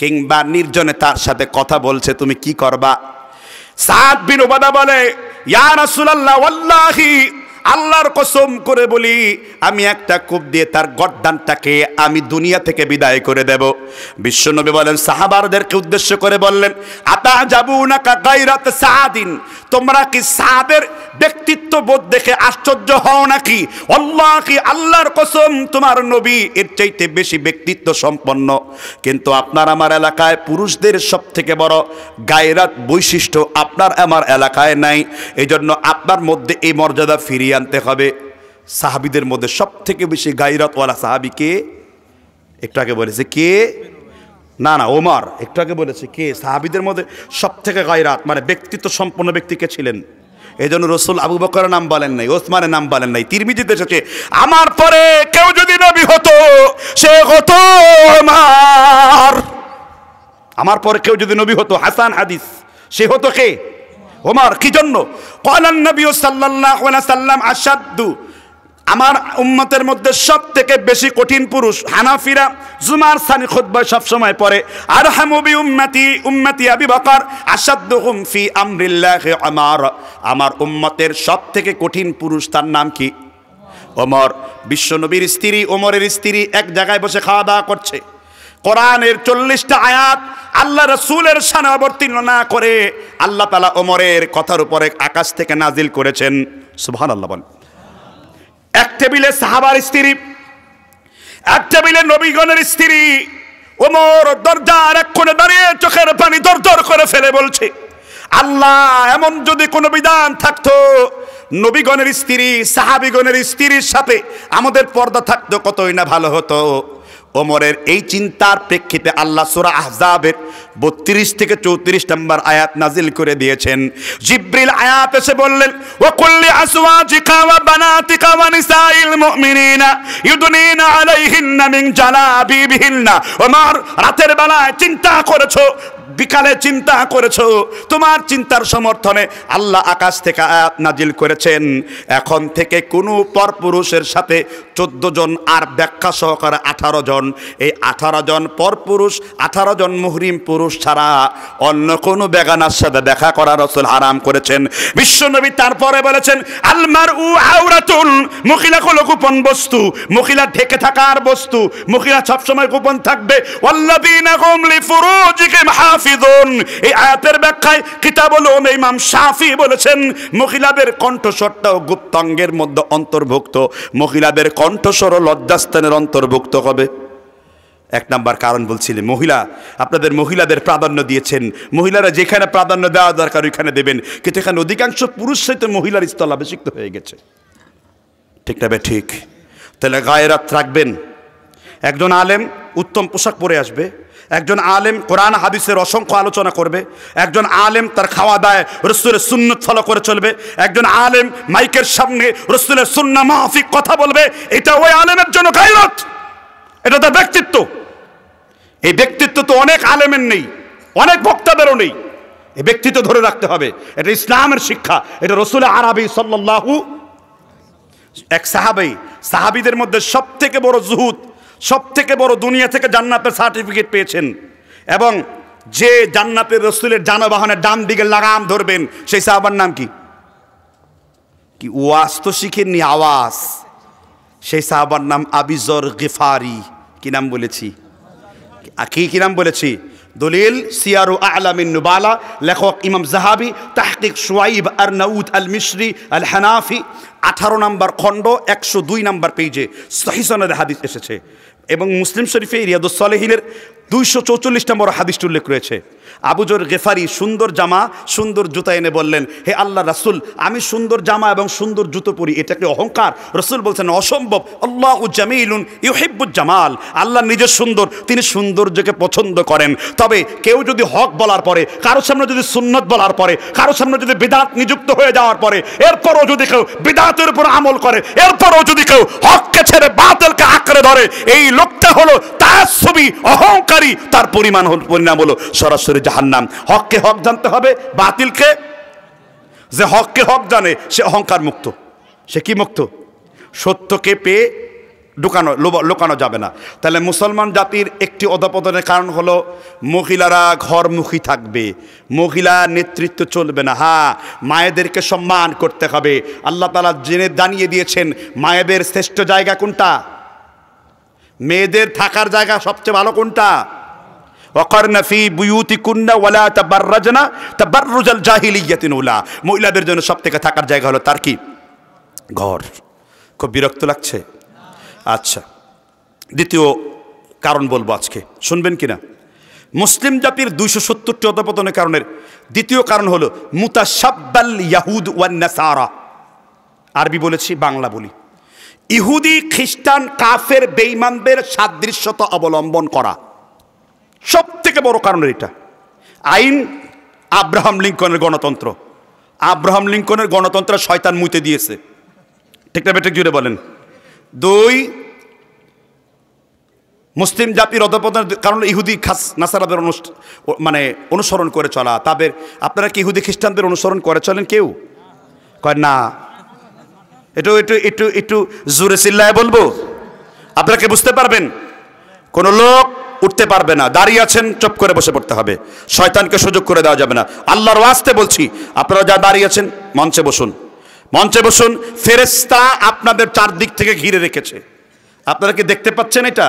কিংবা নির্জনে তার সাথে কথা বলছে, তুমি কি করবা? সাদ বিন উবাদা বলে, ইয়া রাসূলুল্লাহ, ওয়াল্লাহি আল্লাহর কসম করে বলি, আমি একটা কোপ দিয়ে তার গর্দানটাকে আমি দুনিয়া থেকে বিদায় করে দেব। বিশ্বনবী বলেন, সাহাবাদেরকে উদ্দেশ্য করে বললেন, আতাজাবুনা গায়রাত সাদিন, তোমরা কি সাদের ব্যক্তিত্ব বোধ দেখে আশ্চর্য হও নাকি? আল্লাহি, আল্লাহর কসম, তোমার নবী এর চাইতে বেশি ব্যক্তিত্ব সম্পন্ন। কিন্তু আপনার আমার এলাকায় পুরুষদের সব থেকে বড় গায়রাত বৈশিষ্ট্য আপনার আমার এলাকায় নাই। এই জন্য আপনার মধ্যে এই মর্যাদা ফিরিয়ে আনতে হবে। সাহাবীদের মধ্যে সব থেকে বেশি গায়রাতওয়ালা সাহাবী কে? একটু আগে বলেছে কে? না না, ওমর। একটু আগে বলেছে কে? সাহাবীদের মধ্যে সব থেকে গায়রাত মানে ব্যক্তিত্ব সম্পন্ন ব্যক্তি কে ছিলেন? এই জন্য রসুল আবু বকরের নাম বলেন নাই, ওসমানের নাম বলেন নাই। তিরমিজিতে এসেছে, আমার পরে কেউ যদি নবী হতো সে হতো ওমর। আমার পরে কেউ যদি নবী হতো, হাসান হাদিস, সে হতো কে? ওমর। কি জন্য? ক্বালান নবী সাল্লাল্লাহু আলাইহি সাল্লাম আশাদ্দু, আমার উম্মতের মধ্যে সব থেকে বেশি কঠিন পুরুষ। হানাফিরা জুমার সানি খুতবায় সব সময় পড়ে, আরহামু বি উম্মতি উম্মতি আবি বকর আশাদ্দুহুম ফি আমরিল্লাহি ওমর। আমার উম্মতের সব থেকে কঠিন পুরুষ, তার নাম কি? ওমর। বিশ্বনবীর স্ত্রী ওমরের স্ত্রী এক জায়গায় বসে খাওয়া দাওয়া করছে। কোরআনের 40টা আয়াত আল্লাহ রাসূলের শানে অবতীর্ণ না করে আল্লাহ তাআলা ওমরের কথার উপরে আকাশ থেকে নাজিল করেছেন। সুবহানাল্লাহ বলেন। এক টেবিলে সাহাবার স্ত্রী, এক টেবিলে নবীগণের স্ত্রী। ওমর দরজার এক কোণে দাঁড়িয়ে চোখের পানি দরদর করে ফেলে বলছে, আল্লাহ, এমন যদি কোনো বিধান থাকতো নবীগণের স্ত্রী সাহাবীগণের স্ত্রীর সাথে আমাদের পর্দা থাকতো, কতই না ভালো হতো। ওমরের এই চিন্তার প্রেক্ষিতে আল্লাহ সূরা আহজাবের 32 থেকে 34 নম্বর আয়াত নাজিল করে দিয়েছেন। জিবরিল আয়াত এসে বললেন, ওয়া কুল্লি আসওয়াজিকা ওয়া বানাতিকা ওয়া নিসাইল মুমিনিনা ইউদনিনা আলাইহিন্না মিন জালাবিবিহিন্না। ওমর, রাতের বেলায় চিন্তা করেছো, বিকালে চিন্তা করেছো, তোমার চিন্তার সমর্থনে আল্লাহ আকাশ থেকে আয়াত নাজিল করেছেন, এখন থেকে কোনো পরপুরুষের সাথে 14 জন আর ব্যাখ্যা সহকারে 18 জন, এই 18 জন পরপুরুষ, 18 জন মুহরিম পুরুষ ছাড়া অন্য কোনো বেগানার সাথে দেখা করা রাসূল হারাম করেছেন। বিশ্বনবী তারপরে বলেছেন, আল মারউ আওরাতুন, মহিলা হলো গোপন বস্তু, মহিলা ঢেকে থাকার বস্তু, মহিলা সবসময় গোপন থাকবে। ওয়াল্লাযীনা হুম লিফুরুজিহিম হাফিজুন, এই আয়াতের ব্যাখ্যায় কিতাবুল উলুম ইমাম শাফি বলেছেন, মহিলাদের কণ্ঠস্বরটাও গুপ্তাঙ্গের মধ্যে অন্তর্ভুক্ত, মহিলাদের কণ্ঠস্বর লজ্জাস্থানের অন্তর্ভুক্ত হবে। এক নাম্বার কারণ বলছিলেন, মহিলা, আপনাদের মহিলাদের প্রাধান্য দিয়েছেন, মহিলারা যেখানে প্রাধান্য দেওয়া দরকার ওইখানে দেবেন, কিন্তু এখানে অধিকাংশ পুরুষ সহিত মহিলার স্থলাভিষিক্ত হয়ে গেছে। ঠিক না বে ঠিক? তাহলে গায়রাত রাখবেন। একজন আলেম উত্তম পোশাক পরে আসবে, একজন আলেম কোরআন হাদিসের অসংখ্য আলোচনা করবে, একজন আলেম তার খাওয়া দায় রাসূলের সুন্নাত ফলো করে চলবে, একজন আলেম মাইকের সামনে রাসূলের সুন্নাহ মাফিক কথা বলবে। এটা ওই আলেমের জন্য গায়রাত, এটা তার ব্যক্তিত্ব। এই ব্যক্তিত্ব তো অনেক আলেমের নেই, অনেক বক্তাদেরও নেই। এই ব্যক্তিত্ব ধরে রাখতে হবে, এটা ইসলামের শিক্ষা, এটা রাসূল আরবি সাল্লাল্লাহু। এক সাহাবীদের মধ্যে সব থেকে বড় জুহুদ, সব থেকে বড় দুনিয়া থেকে জান্নাতের সার্টিফিকেট পেয়েছেন, এবং যে জান্নাতের রাসূলের যানবাহনের ডান দিকে লাগাম ধরবেন, সেই সাহাবার নাম কি? কি ওয়াজ তো শিখেননি, আওয়াজ। সেই সাহাবার নাম আবু যর গিফারি। কি নাম বলেছি? কি নাম বলেছি? দলিল সিয়ারু আ'লামিন নুবালা, লেখক ইমাম যাহাবি, তাহকিক শুআইব আরনাউত আল মিশরি আল হানাফি, 18 নম্বর খণ্ড 102 নম্বর পেজে সহিহ সনদে হাদিস এসেছে, এবং মুসলিম শরীফে রিয়াদুস সালেহিনের 244 নম্বর হাদিসটি উল্লেখ রয়েছে। আবু যর গিফারি সুন্দর জামা, সুন্দর জুতা এনে বললেন, হে আল্লাহ রাসূল, আমি সুন্দর জামা এবং সুন্দর জুতো পরি, এটাকে অহংকার? রাসূল বলছেন, অসম্ভব। আল্লাহু জামিলুন ইউহিব্বুজ জামাল, আল্লাহ নিজে সুন্দর, তিনি সৌন্দর্যকে পছন্দ করেন। তবে কেউ যদি হক বলার পরে, কারোর সামনে যদি সুন্নত বলার পরে, কারোর সামনে যদি বিদআত নিযুক্ত হয়ে যাওয়ার পরে, এরপরও যদি কেউ বিদআতের উপর আমল করে, এরপরও যদি কেউ হককে ছেড়ে বাতিলকে আঁকড়ে ধরে, এই লোকটা হলো তাআসসুবী, অহংকারী, তার পরিণাম হলো সরাসরি জাহান্নাম। হককে হক জানতে হবে, বাতিলকে, যে হককে হক জানে সে অহংকার মুক্ত। সে কি মুক্ত? সত্যকে পেয়ে লুকানো যাবে না। তাহলে মুসলমান জাতির একটি অধঃপতনের কারণ হলো মহিলারা ঘরমুখী থাকবে, মহিলা নেতৃত্ব চলবে না। হ্যাঁ, মায়েদেরকে সম্মান করতে হবে। আল্লাহ তাআলা জেনে জানিয়ে দিয়েছেন মায়েদের শ্রেষ্ঠ জায়গা কোনটা, মেয়েদের থাকার জায়গা সবচেয়ে ভালো কোনটা। ওয়াকারনা ফি বুয়ুতিকুন্না ওয়ালা তাবাররাজনা তাবাররুজাল জাহিলিয়াতিল উলা, মহিলাদের জন্য সবথেকে থাকার জায়গা হলো তার কি, ঘর। খুব বিরক্ত লাগছে? আচ্ছা, দ্বিতীয় কারণ বলবো আজকে, শুনবেন কিনা। মুসলিম জাতির 270টি অধঃপতনের কারণের দ্বিতীয় কারণ হলো মুতাশাব্বাল ইয়াহুদ ওয়ান নাসারা। আরবি বলেছি, বাংলা বলি। ইহুদি, খ্রিস্টান, কাফের, বেঈমানদের সাদৃশ্যতা অবলম্বন করা সব থেকে বড় কারণ এটা। আইন আব্রাহাম লিঙ্কনের গণতন্ত্র, আব্রাহাম লিঙ্কনের গণতন্ত্র শয়তান মুতে দিয়েছে, ঠিক না বেঠিক জুড়ে বলেন। 2, মুসলিম জাতির অধঃপতনের কারণ ইহুদি নাসারাদের মানে অনুসরণ করে চলা। তাদের, আপনারা কি ইহুদি খ্রিস্টানদের অনুসরণ করে চলেন কেউ? কয় না। একটু একটু একটু একটু জোরে চিল্লায় বলবো, আপনারা কি বুঝতে পারবেন? কোনো লোক উঠতে পারবে না, দাঁড়িয়ে আছেন চুপ করে বসে পড়তে হবে, শয়তানকে সুযোগ করে দেওয়া যাবে না। আল্লাহর ওয়াস্তে বলছি, আপনারা যা দাঁড়িয়ে আছেন মঞ্চে বসুন, মঞ্চে বসুন। ফেরেশতা আপনাদের চারদিক থেকে ঘিরে রেখেছে, আপনারা কি দেখতে পাচ্ছেন? এটা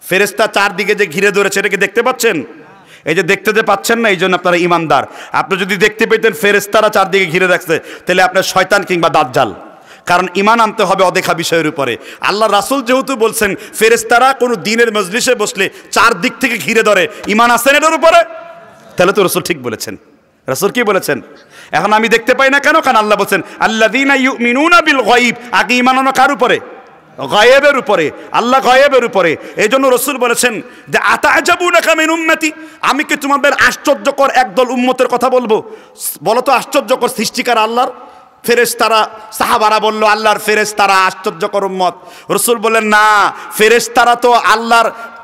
ফেরেশতা চারদিকে যে ঘিরে ধরেছে, এটা কি দেখতে পাচ্ছেন? এই যে দেখতে যে পাচ্ছেন না, এই জন্য আপনারা ইমানদার। আপনি যদি দেখতে পেতেন ফেরেশতারা চারদিকে ঘিরে রাখছে, তাহলে আপনার শয়তান কিংবা দাজ্জাল। কারণ ইমান আনতে হবে অদেখা বিষয়ের উপরে। আল্লাহ রাসূল যেহেতু বলছেন ফেরেশতারা কোনো দিনের মজলিসে বসলে চারদিক থেকে ঘিরে ধরে, ইমান আছেন এটার উপরে, তাহলে তো রাসূল ঠিক বলেছেন। রাসূল কি বলেছেন? এখন আমি দেখতে পাই না কেন? কারণ আল্লাহ বলছেন আল্লাযীনা ইউমিনুনা বিল গায়ব। আগে ইমান আনো কার উপরে? গায়েবের উপরে, আল্লাহ গায়েবের উপরে। এই জন্য রাসূল বলেছেন যে আতাআজাবুনা মিন উম্মতি, আমি কি তোমাদের আশ্চর্যকর একদল উম্মতের কথা বলবো? বলো তো আশ্চর্যকর সৃষ্টিকার আল্লাহর। ফেরেশতারা, সাহাবারা বলল আল্লাহর ফেরেশতারা আশ্চর্যকর উম্মত। রাসূল বলেন না, ফেরেশতারা তো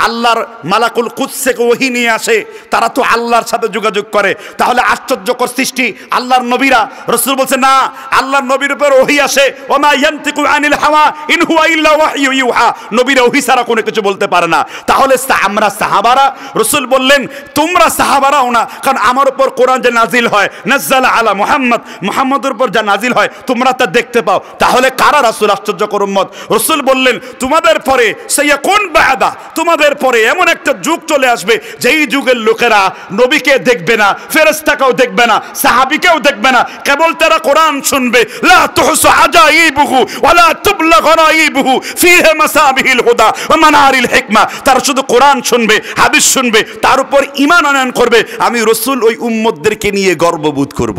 আল্লাহর মালাকুল কুদস থেকে ওহী নিয়ে আসে, তারা তো আল্লাহর সাথে যোগাযোগ করে, তাহলে আশ্চর্যকর সৃষ্টি আল্লাহর নবীরা। রাসূল বলছে না, আল্লাহর নবীর উপর ওহী আসে, ওমা ইয়ানতিকু আনিল হাওয়া ইন হুয়া ইল্লা ওয়াহয়ু ইউহা, নবীরা ওহী ছাড়া কোনো কিছু বলতে পারে না। তাহলে আমরা সাহাবারা, রাসূল বললেন তোমরা সাহাবারাও না, কারণ আমার উপর কোরআন যে নাজিল হয়, নাযালা আলা মুহাম্মদ, মুহাম্মদের উপর যা নাজিল হয় তোমরা তা দেখতে পাও। তাহলে কারা রাসূল আশ্চর্যকর উম্মত? রাসূল বললেন তোমাদের পরে সাইয়াকুন বাদা, তোমাদের পরে এমন একটা যুগ চলে আসবে যেই যুগের লোকেরা নবীকে দেখবে না, ফেরেশতাকেও দেখবে না, সাহাবীকেও দেখবে না, কেবল তারা কোরআন শুনবে। লা তুহসু আজাইবুহু ওয়ালা তুবলা গরাইবুহু ফিহি মাসাবিহিল হুদা ওয়া মানারিল হিকমা। তারা শুধু কোরআন শুনবে, হাদিস শুনবে, তার উপর ঈমান আনয়ন করবে। আমি রাসূল ওই উম্মতদেরকে নিয়ে গর্ববোধ করব।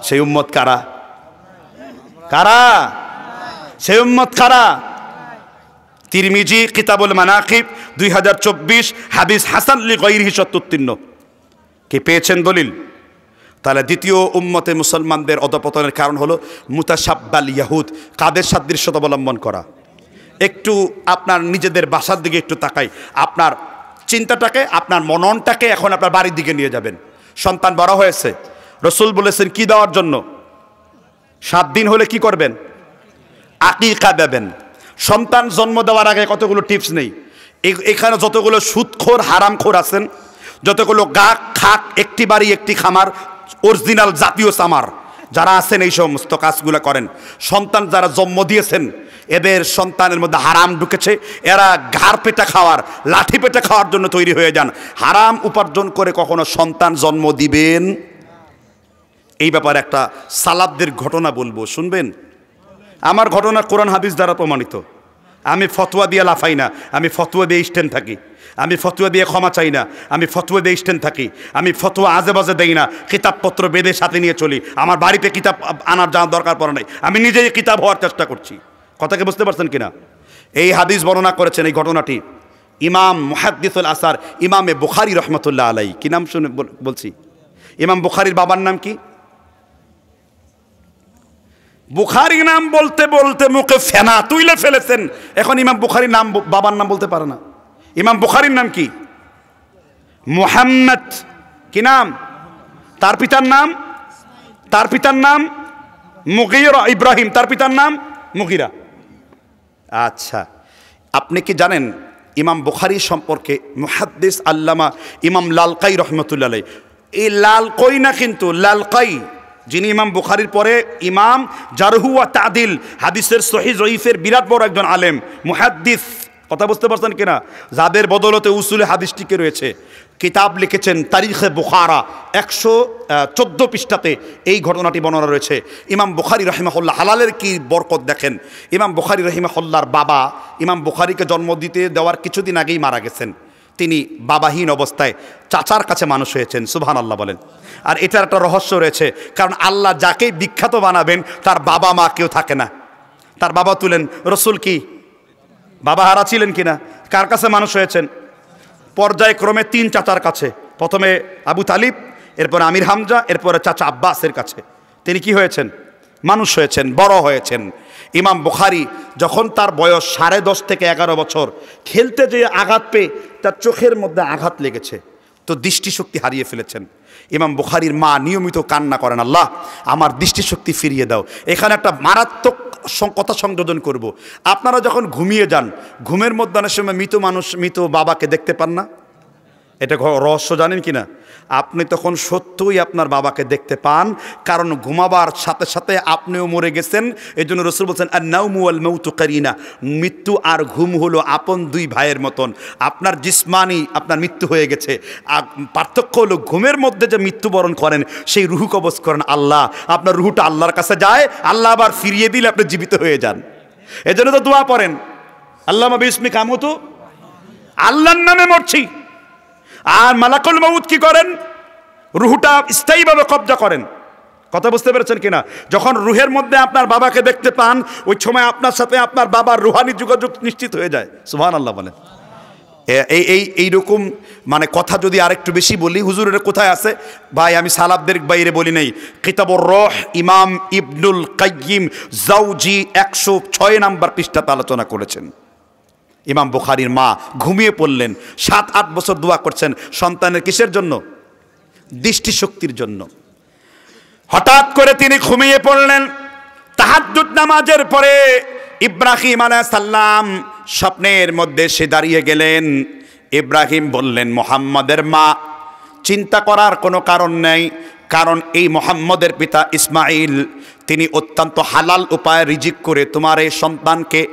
সেই উম্মত কারা? কারা সেই উম্মত? কারা? তিরমিজি কিতাবুল মানাকিব 2024, হাদিস হাসান লিগাইরিহি 73। কি পেয়েছেন দলিল? তাহলে দ্বিতীয় উম্মতে মুসলমানদের অধঃপতনের কারণ হলো মুতাশাব্বাল ইয়াহুদ, কাদের সাদৃশ্যতা অবলম্বন করা। একটু আপনার নিজেদের বাসার দিকে একটু তাকাই, আপনার চিন্তাটাকে, আপনার মননটাকে এখন আপনার বাড়ির দিকে নিয়ে যাবেন। সন্তান বড় হয়েছে, রাসূল বলেছেন কি দেওয়ার জন্য? 7 দিন হলে কি করবেন? আকিকা দেবেন। সন্তান জন্ম দেওয়ার আগে কতগুলো টিপস নেই। এখানে যতগুলো সুদখোর হারামখোর আছেন, যতগুলো গা খাক, একটি বাড়ি একটি খামার, অরিজিনাল জাতীয় সামার যারা আছেন, এই সমস্ত কাজগুলো করেন। সন্তান যারা জন্ম দিয়েছেন, এদের সন্তানের মধ্যে হারাম ঢুকেছে, এরা ঘাড় পেটা খাওয়ার, লাঠি পেটা খাওয়ার জন্য তৈরি হয়ে যান। হারাম উপার্জন করে কখনো সন্তান জন্ম দিবেন। এই ব্যাপারে একটা সালাফদের ঘটনা বলবো, শুনবেন? আমার ঘটনা কোরআন হাদিস দ্বারা প্রমাণিত। আমি ফতোয়া দিয়ে লাফাই না, আমি ফতোয়া দিয়ে স্ট্যান্ড থাকি। আমি ফতোয়া দিয়ে ক্ষমা চাই না, আমি ফতোয়া দিয়ে স্ট্যান্ড থাকি। আমি ফতোয়া আজে বাজে দেই না, কিতাবপত্র বেঁধে সাথে নিয়ে চলি। আমার বাড়িতে কিতাব আনার যাওয়ার দরকার পড়ে নাই, আমি নিজেই কিতাব হওয়ার চেষ্টা করছি। কথাকে বুঝতে পারছেন কিনা? এই হাদিস বর্ণনা করেছেন, এই ঘটনাটি ইমাম মুহাদ্দিসুল আসার ইমামে বুখারী রহমতুল্লাহ আলাইহি। কি নাম শুনে বলছি? ইমাম বুখারীর বাবার নাম কি? বুখারী নাম বলতে বলতে মুখে ফেনা তুইলে ফেলেছেন, এখন ইমাম বুখারীর নাম, বাবার নাম বলতে পারে না। ইমাম বুখারীর নাম কি? মুহাম্মদ। কি নাম? তার পিতার নাম? তার পিতার নাম মুগীরা, ইব্রাহিম। তার পিতার নাম মুগীরা। আচ্ছা, আপনি কি জানেন ইমাম বুখারী সম্পর্কে মুহাদ্দিস আল্লামা ইমাম লালকাই রহমতুল্লাহ আলাইহি, এই লালকাই না কিন্তু লালকাই, যিনি ইমাম বুখারীর পরে ইমাম জারহু ওয়া তাদিল, হাদিসের সহিহ জয়ীফের বিরাট বড় একজন আলেম মুহাদ্দিস, কথা বুঝতে পারছেন কিনা, যাদের বদলতে উসুলে হাদিস টিকে রয়েছে, কিতাব লিখেছেন তারিখে বুখারা, 114 পৃষ্ঠাতে এই ঘটনাটি বর্ণনা রয়েছে। ইমাম বুখারী রাহিমাহুল্লাহ, হালালের কি বরকত দেখেন। ইমাম বুখারী রাহিমাহুল্লাহর বাবা ইমাম বুখারীকে জন্ম দিতে দেওয়ার কিছুদিন আগেই মারা গেছেন। তিনি বাবাহীন অবস্থায় চাচার কাছে মানুষ হয়েছেন, সুবহানাল্লাহ বলেন। আর এটার একটা রহস্য রয়েছে, কারণ আল্লাহ যাকেই বিখ্যাত বানাবেন তার বাবা মা কেউ থাকে না। তার বাবা তুলেন, রসুল কি বাবা হারা ছিলেন কিনা? কার কাছে মানুষ হয়েছেন? পর্যায়ক্রমে 3 চাচার কাছে, প্রথমে আবু তালিব, এরপরে আমির হামজা, এরপরে চাচা আব্বাসের কাছে তিনি কি হয়েছেন? মানুষ হয়েছেন, বড় হয়েছেন। ইমাম বুখারী যখন তার বয়স 10.5 থেকে 11 বছর, খেলতে যেয়ে আঘাত পেয়ে তার চোখের মধ্যে আঘাত লেগেছে, তো দৃষ্টিশক্তি হারিয়ে ফেলেছেন। ইমাম বুখারীর মা নিয়মিত কান্না করেন, আল্লাহ আমার দৃষ্টিশক্তি ফিরিয়ে দাও। এখানে একটা মারাত্মক কথা সংযোজন করব। আপনারা যখন ঘুমিয়ে যান, ঘুমের মধ্যে অনেক সময় মৃত মানুষ মৃত বাবাকে দেখতে পান না? এটা রহস্য জানেন কি না? আপনি তখন সত্যই আপনার বাবাকে দেখতে পান, কারণ ঘুমাবার সাথে সাথে আপনিও মরে গেছেন। এই জন্য রাসূল বলছেন আন-নাওমু ওয়াল মাউতু কারিনা, মৃত্যু আর ঘুম হলো আপন 2 ভাইয়ের মতন। আপনার জিসমানি আপনার মৃত্যু হয়ে গেছে, আর পার্থক্য হলো ঘুমের মধ্যে যে মৃত্যুবরণ করেন সেই রুহু কবজ করেন আল্লাহ, আপনার রুহুটা আল্লাহর কাছে যায়, আল্লাহ আবার ফিরিয়ে দিলে আপনি জীবিত হয়ে যান। এজন্য তো দোয়া পড়েন, আল্লাহুম্মা বিসমিকা আমুতু, আল্লাহর নামে মরছি। আর মালাকুল মউত কি করেন? রুহুটা স্থায়ীভাবে কবজা করেন। কথা বুঝতে পেরেছেন কিনা? যখন রুহের মধ্যে আপনার বাবাকে দেখতে পান, ওই সময় আপনার সাথে আপনার বাবার রুহানি যোগাযোগ নিশ্চিত হয়ে যায়। সুবহানাল্লাহ বলেন। এইরকম মানে কথা যদি আরেকটু বেশি বলি, হুজুরের কোথায় আছে ভাই, আমি সালাফদের বাইরে বলি নাই। কিতাবুর রূহ ইমাম ইবনুল কাইয়িম জাওজি 106 নম্বর পৃষ্ঠাতে আলোচনা করেছেন। ইমাম বুখারীর মা ঘুমিয়ে পড়লেন, 7-8 বছর দোয়া করছেন সন্তানের কিসের জন্য? দৃষ্টিশক্তির জন্য। হঠাৎ করে তিনি ঘুমিয়ে পড়লেন। তাহাজ্জুদ নামাজের পরে ইব্রাহিম আলাইহিস সালাম স্বপ্নের মধ্যে সে দাঁড়িয়ে গেলেন। ইব্রাহিম বললেন, মুহাম্মদের মা, চিন্তা করার কোনো কারণ নেই, কারণ এই মুহাম্মদের পিতা ইসমাইল তিনি অত্যন্ত হালাল উপায়ে রিজিক করে তোমার এই সন্তানকে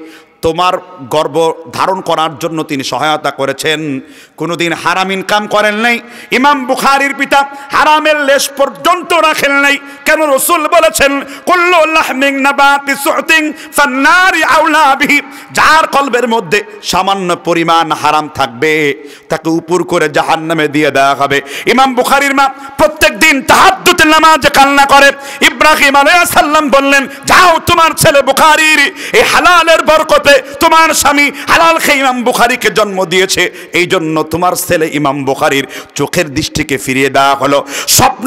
তোমার গর্ভ ধারণ করার জন্য তিনি সহায়তা করেছেন, কোনোদিন হারাম ইনকাম করেন নাই। ইমাম বুখারীর পিতা হারামের লেশ পর্যন্ত রাখেন নাই। কেন? রাসূল বলেছেন, কুল্লু লাহমিন নাবাতি সুহতিন ফান্নারি আউলা বিহি, যার কলবের মধ্যে সামান্য পরিমাণ হারাম থাকবে তাকে উপর করে জাহান্নামে দিয়ে দেওয়া হবে। ইমাম বুখারীর মা প্রত্যেকদিন তাহাজ্জুদের নামাজে কান্না করে। ইব্রাহিম আলাইহিস সালাম বললেন, যাও তোমার ছেলে বুখারীর এই হালালের বরকতে তোমার স্বামী হালাল খেয়ে ইমাম বুখারীকে জন্ম দিয়েছে, এই জন্য তোমার ছেলে ইমাম বুখারীর চোখের দৃষ্টিকে ফিরিয়ে দেওয়া হলো। স্বপ্ন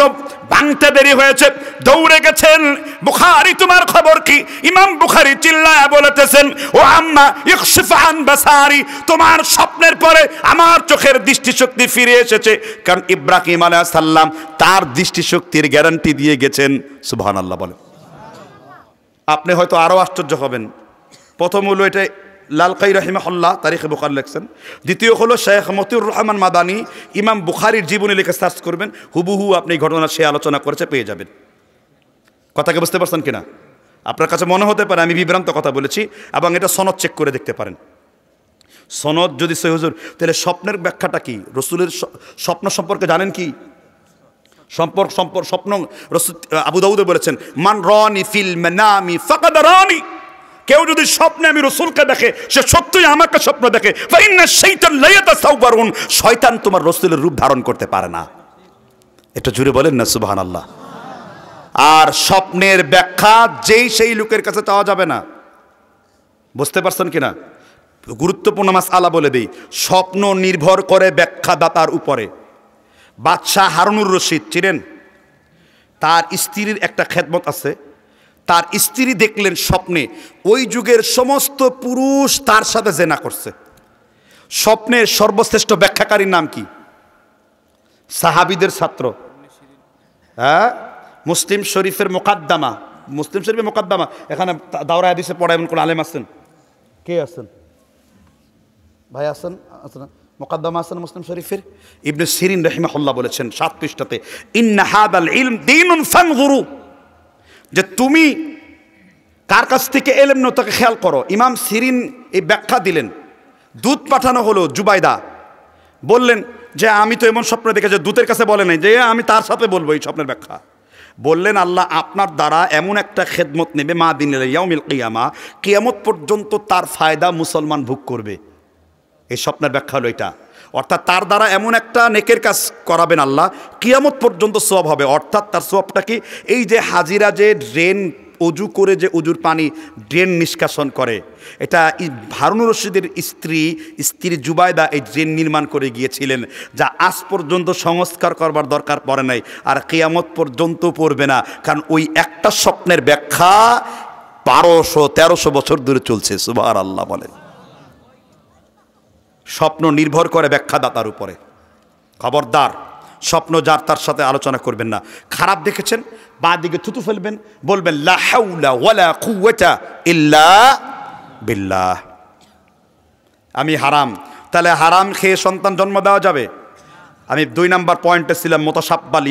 ভাঙতে দেরি হয়েছে, দৌড়ে গেছেন, বুখারী তোমার খবর কি? ইমাম বুখারী চিল্লায়া বলতেছেন, ও আম্মা ইকশিফ আন বাসারি, তোমার স্বপ্নের পরে আমার চোখের দৃষ্টিশক্তি ফিরে এসেছে। কারণ ইব্রাহিম আলাইহিস সালাম তার দৃষ্টিশক্তির গ্যারান্টি দিয়ে গেছেন। সুবহানাল্লাহ বলেন। আপনি হয়তো আরো আশ্চর্য হবেন। প্রথম হলো এটা লালকাই রাহিমাহুল্লাহ তারিখে বুখারী লিখছেন। দ্বিতীয় হলো শেখ মতিউর রহমান মাদানী ইমাম বুখারীর জীবনী লিখে সার্চ করবেন, হুবহু আপনি এই ঘটনা সে আলোচনা করেছে পেয়ে যাবেন। কথাকে বুঝতে পারছেন কিনা? আপনার কাছে মনে হতে পারে আমি বিভ্রান্ত কথা বলেছি, এবং এটা সনদ চেক করে দেখতে পারেন। সনদ যদি সহিহ, হুজুর তাহলে স্বপ্নের ব্যাখ্যাটা কি? রসুলের স্বপ্ন সম্পর্কে জানেন কি? স্বপ্ন রাসূল আবু দাউদে বলেছেন, মান রানি ফিল মানামি ফাকাদ রানি, কেউ যদি স্বপ্নে আমি রসুলকে দেখে সে সত্যই আমাকে স্বপ্ন দেখে। ফাইন্না শাইতান লা ইয়াতাসাওয়ারুন, শয়তান তোমার রসুলের রূপ ধারণ করতে পারে না। এটা জুড়ে বলেন না সুবহানাল্লাহ। আর স্বপ্নের ব্যাখ্যা যেই সেই লোকের কাছে চাওয়া যাবে না। বুঝতে পারছেন কিনা? গুরুত্বপূর্ণ মাসআলা বলে দেই, স্বপ্ন নির্ভর করে ব্যাখ্যাদাতার উপরে। বাদশাহ হারুনুর রশিদ ছিলেন, তার স্ত্রীর একটা খেদমত আছে। তার স্ত্রী দেখলেন স্বপ্নে ওই যুগের সমস্ত পুরুষ তার সাথে জেনা করছে। স্বপ্নের সর্বশ্রেষ্ঠ ব্যাখ্যাকারীর নাম কি? সাহাবীদের ছাত্র, হ্যাঁ, মুসলিম শরীফের মোকাদ্দামা, মুসলিম শরীফের মোকাদ্দামা। এখানে দাওরা হাদিসে পড়া এমন কোন আলেম আছেন? কে আছেন ভাই? আছেন আছেন মুকাদ্দাম আছেন মুসলিম শরীফের। ইবনে সিরিন রাহিমাহুল্লাহ বলেছেন 7 পৃষ্ঠাতে, ইন্না হাদাল ইলম দীনুন ফানজুরু, যে তুমি কার কাছ থেকে এলেম নো তাকে খেয়াল করো। ইমাম সিরিন এই ব্যাখ্যা দিলেন। দূত পাঠানো হলো, জুবাইদা বললেন যে আমি তো এমন স্বপ্ন দেখেছি, দূতের কাছে বলে নাই যে আমি তার সাথে বলবো এই স্বপ্নের ব্যাখ্যা। বললেন আল্লাহ আপনার দ্বারা এমন একটা খেদমত নেবে মা দিনিল ইয়াউমিল কিয়ামা, কিয়ামত পর্যন্ত তার ফায়দা মুসলমান ভোগ করবে। এই স্বপ্নের ব্যাখ্যা হলো এটা। অর্থাৎ তার দ্বারা এমন একটা নেকের কাজ করাবেন আল্লাহ, কিয়ামত পর্যন্ত সওয়াব হবে। অর্থাৎ তার সওয়াবটা কি? এই যে হাজিরা যে ড্রেন অজু করে যে অজুর পানি ড্রেন নিষ্কাশন করে, এটা হারুন রশিদের স্ত্রী জুবাইদা এই ড্রেন নির্মাণ করে গিয়েছিলেন, যা আজ পর্যন্ত সংস্কার করবার দরকার পড়ে নাই, আর কিয়ামত পর্যন্ত পড়বে না। কারণ ওই একটা স্বপ্নের ব্যাখ্যা 1200-1300 বছর ধরে চলছে। সুবহানাল্লাহ বলেন। স্বপ্ন নির্ভর করে ব্যাখ্যাদাতার উপরে। খবরদার স্বপ্ন যার তার সাথে আলোচনা করবেন না। খারাপ দেখেছেন, বাঁ দিকে থুতু ফেলবেন, বলবেন লা হাওলা ওয়ালা কুওয়াতা ইল্লা বিল্লাহ। আমি হারাম, তাহলে হারাম খেয়ে সন্তান জন্ম দেওয়া যাবে? আমি 2 নম্বর পয়েন্টে ছিলাম, মুতাশাব্বাল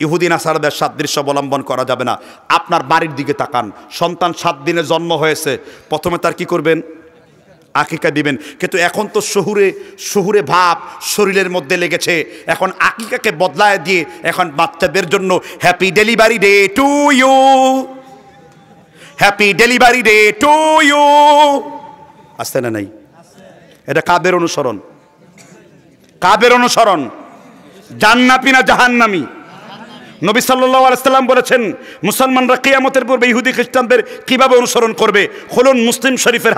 ইহুদি নাসারাদের সাদৃশ্য অবলম্বন করা যাবে না। আপনার বাড়ির দিকে তাকান, সন্তান 7 দিনে জন্ম হয়েছে, প্রথমে তার কি করবেন? আকিকা দিবেন। কিন্তু এখন তো শহুরে ভাব শরীরের মধ্যে লেগেছে, এখন আকিকাকে বদলায় দিয়ে এখন বাচ্চাদের জন্য happy delivery day to you, happy delivery day to you. আসছে না নাই? এটা কাদের অনুসরণ? কাদের অনুসরণ? জান্নাতি না জাহান্নামী? নবী সাল্লাল্লাহু আলাইহি সাল্লাম বলেছেন মুসলমানরা কিয়ামতের পূর্বে ইহুদি খ্রিস্টানদের কিভাবে অনুসরণ করবে। খুলুন মুসলিম শরীফের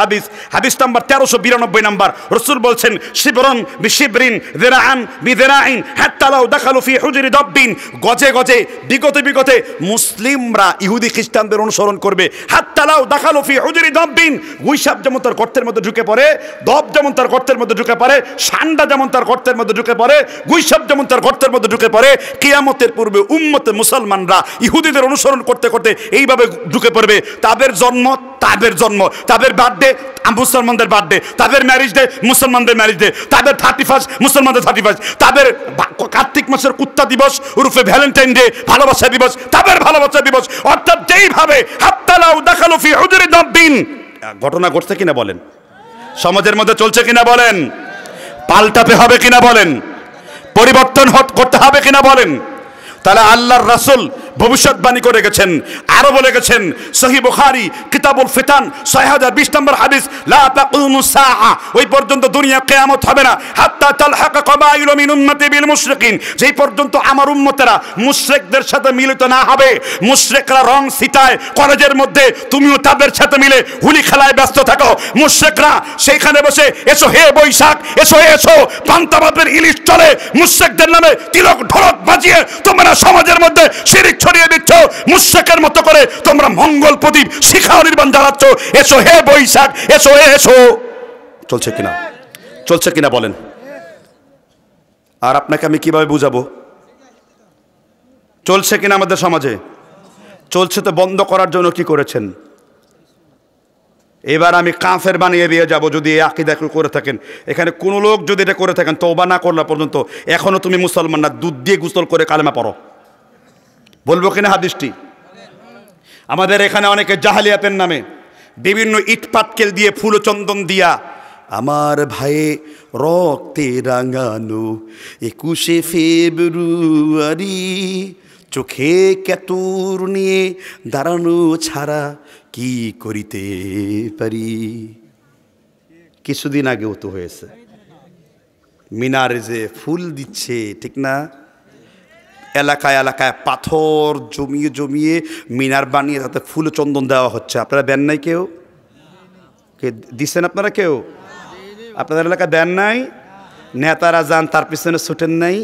হাদিস নাম্বার 1392 নাম্বার। রাসূল বলছেন শিবরন বিশিবরিন যিরাআন বিযিরাইন হাত্তা লাউ দাখালু ফি হুজরি দাব্বিন, গজে গজে বিগতে মুসলিমরা ইহুদি খ্রিস্টানদের অনুসরণ করবে। হাত্তা লাউ দাখালু ফি হুজরি দাব্বিন, গুইসাপ যেমন তার গর্তের মধ্যে ঢুকে পড়ে, দব যেমন তার গর্তের মধ্যে ঢুকে পড়ে, সান্ডা যেমন তার গর্তের মধ্যে ঢুকে পড়ে, গুইসাপ যেমন তার গর্তের মধ্যে ঢুকে পড়ে, কিয়ামতের পূর্বে উম্মতে মুসলমানরা ইহুদিদের অনুসরণ করতে করতে এইভাবে ঢুকে পড়বে। তাদের জন্ম, তাদের বার্থডে মুসলমানদের বার্থডে, তাদের ম্যারেজ ডে মুসলমানদের ম্যারেজ ডে, তাদের 31 মুসলমানদের 31, তাদের কার্তিক মাসের কুত্তা দিবস উরফে ভ্যালেন্টাইন ডে ভালোবাসা দিবস তাদের ভালোবাসা দিবস। অর্থাৎ যেইভাবে হাত্তা লাউ দাখালু ফি হুজরি দাব্বিন, ঘটনা ঘটছে কিনা বলেন? সমাজের মধ্যে চলছে কিনা বলেন? পাল্টাতে হবে কিনা বলেন? পরিবর্তন করতে হবে কিনা বলেন? তাহলে আল্লাহর রাসূল ভবিষ্যৎবাণী করে গেছেন, আরো বলে গেছেন সহিহ বুখারী কিতাবুল ফিতান 6020 নম্বর হাদিস, লা তাকুমুস সাআ, ওই পর্যন্ত দুনিয়া কিয়ামত হবে না, হাত্তা তালহাকা কবাইলু মিন উম্মতি বিল মুশরিকিন, যেই পর্যন্ত আমার উম্মতেরা মুশরিকদের সাথে মিলিত না হবে। মুশরিকরা রং ছিটায় কলেজের মধ্যে, তুমিও তাদের সাথে মিলে হুলি খেলায় ব্যস্ত থাকো। মুশরিকরা সেইখানে বসে এসো হে বৈশাখ, এসো পান্তাবাদের ইলিশ চলে, মুশরিকদের নামে তিলক ঢোলক বাজিয়ে তোমরা সমাজের মধ্যে শিরক ছড়িয়ে দিচ্ছ। মুশরিকের মতো করে তোমরা মঙ্গল প্রদীপ শিখা নির্বাণ জ্বালাচ্ছ। এসো হে বৈশাখ, এসো। চলছে কিনা বলেন? আর আপনাকে আমি কিভাবে বুঝাবো চলছে কিনা আমাদের সমাজে? চলছে তো বন্ধ করার জন্য কি করেছেন? এবার আমি কাফের বানিয়ে দিয়ে যাব যদি এই আকীদা করে থাকেন। এখানে কোন লোক যদি এটা করে থাকেন, তওবা না করলে পর্যন্ত এখনো তুমি মুসলমান না, দুধ দিয়ে গোসল করে কালেমা পড়ো। বলবো কিনা হাদিসটি? আমাদের এখানে অনেকে জাহালিয়াতের নামে বিভিন্ন ইট পাটকেল দিয়ে ফুল চন্দন দিয়া আমার ভাই রক্তে রাঙানো 21শে ফেব্রুয়ারি চোখে কেতুর নিয়ে দাঁড়ানো ছাড়া কি করিতে পারি। কিছুদিন আগেও তো হয়েছে, মিনারে যে ফুল দিচ্ছে, ঠিক না? এলাকায় পাথর জমিয়ে মিনার বানিয়ে তাতে ফুল চন্দন দেওয়া হচ্ছে। আপনারা দেন নাই? কেউ কে দিচ্ছেন? আপনারা কেউ আপনাদের এলাকা দেন নাই? নেতারা যান তার পিছনে ছুটেন নাই?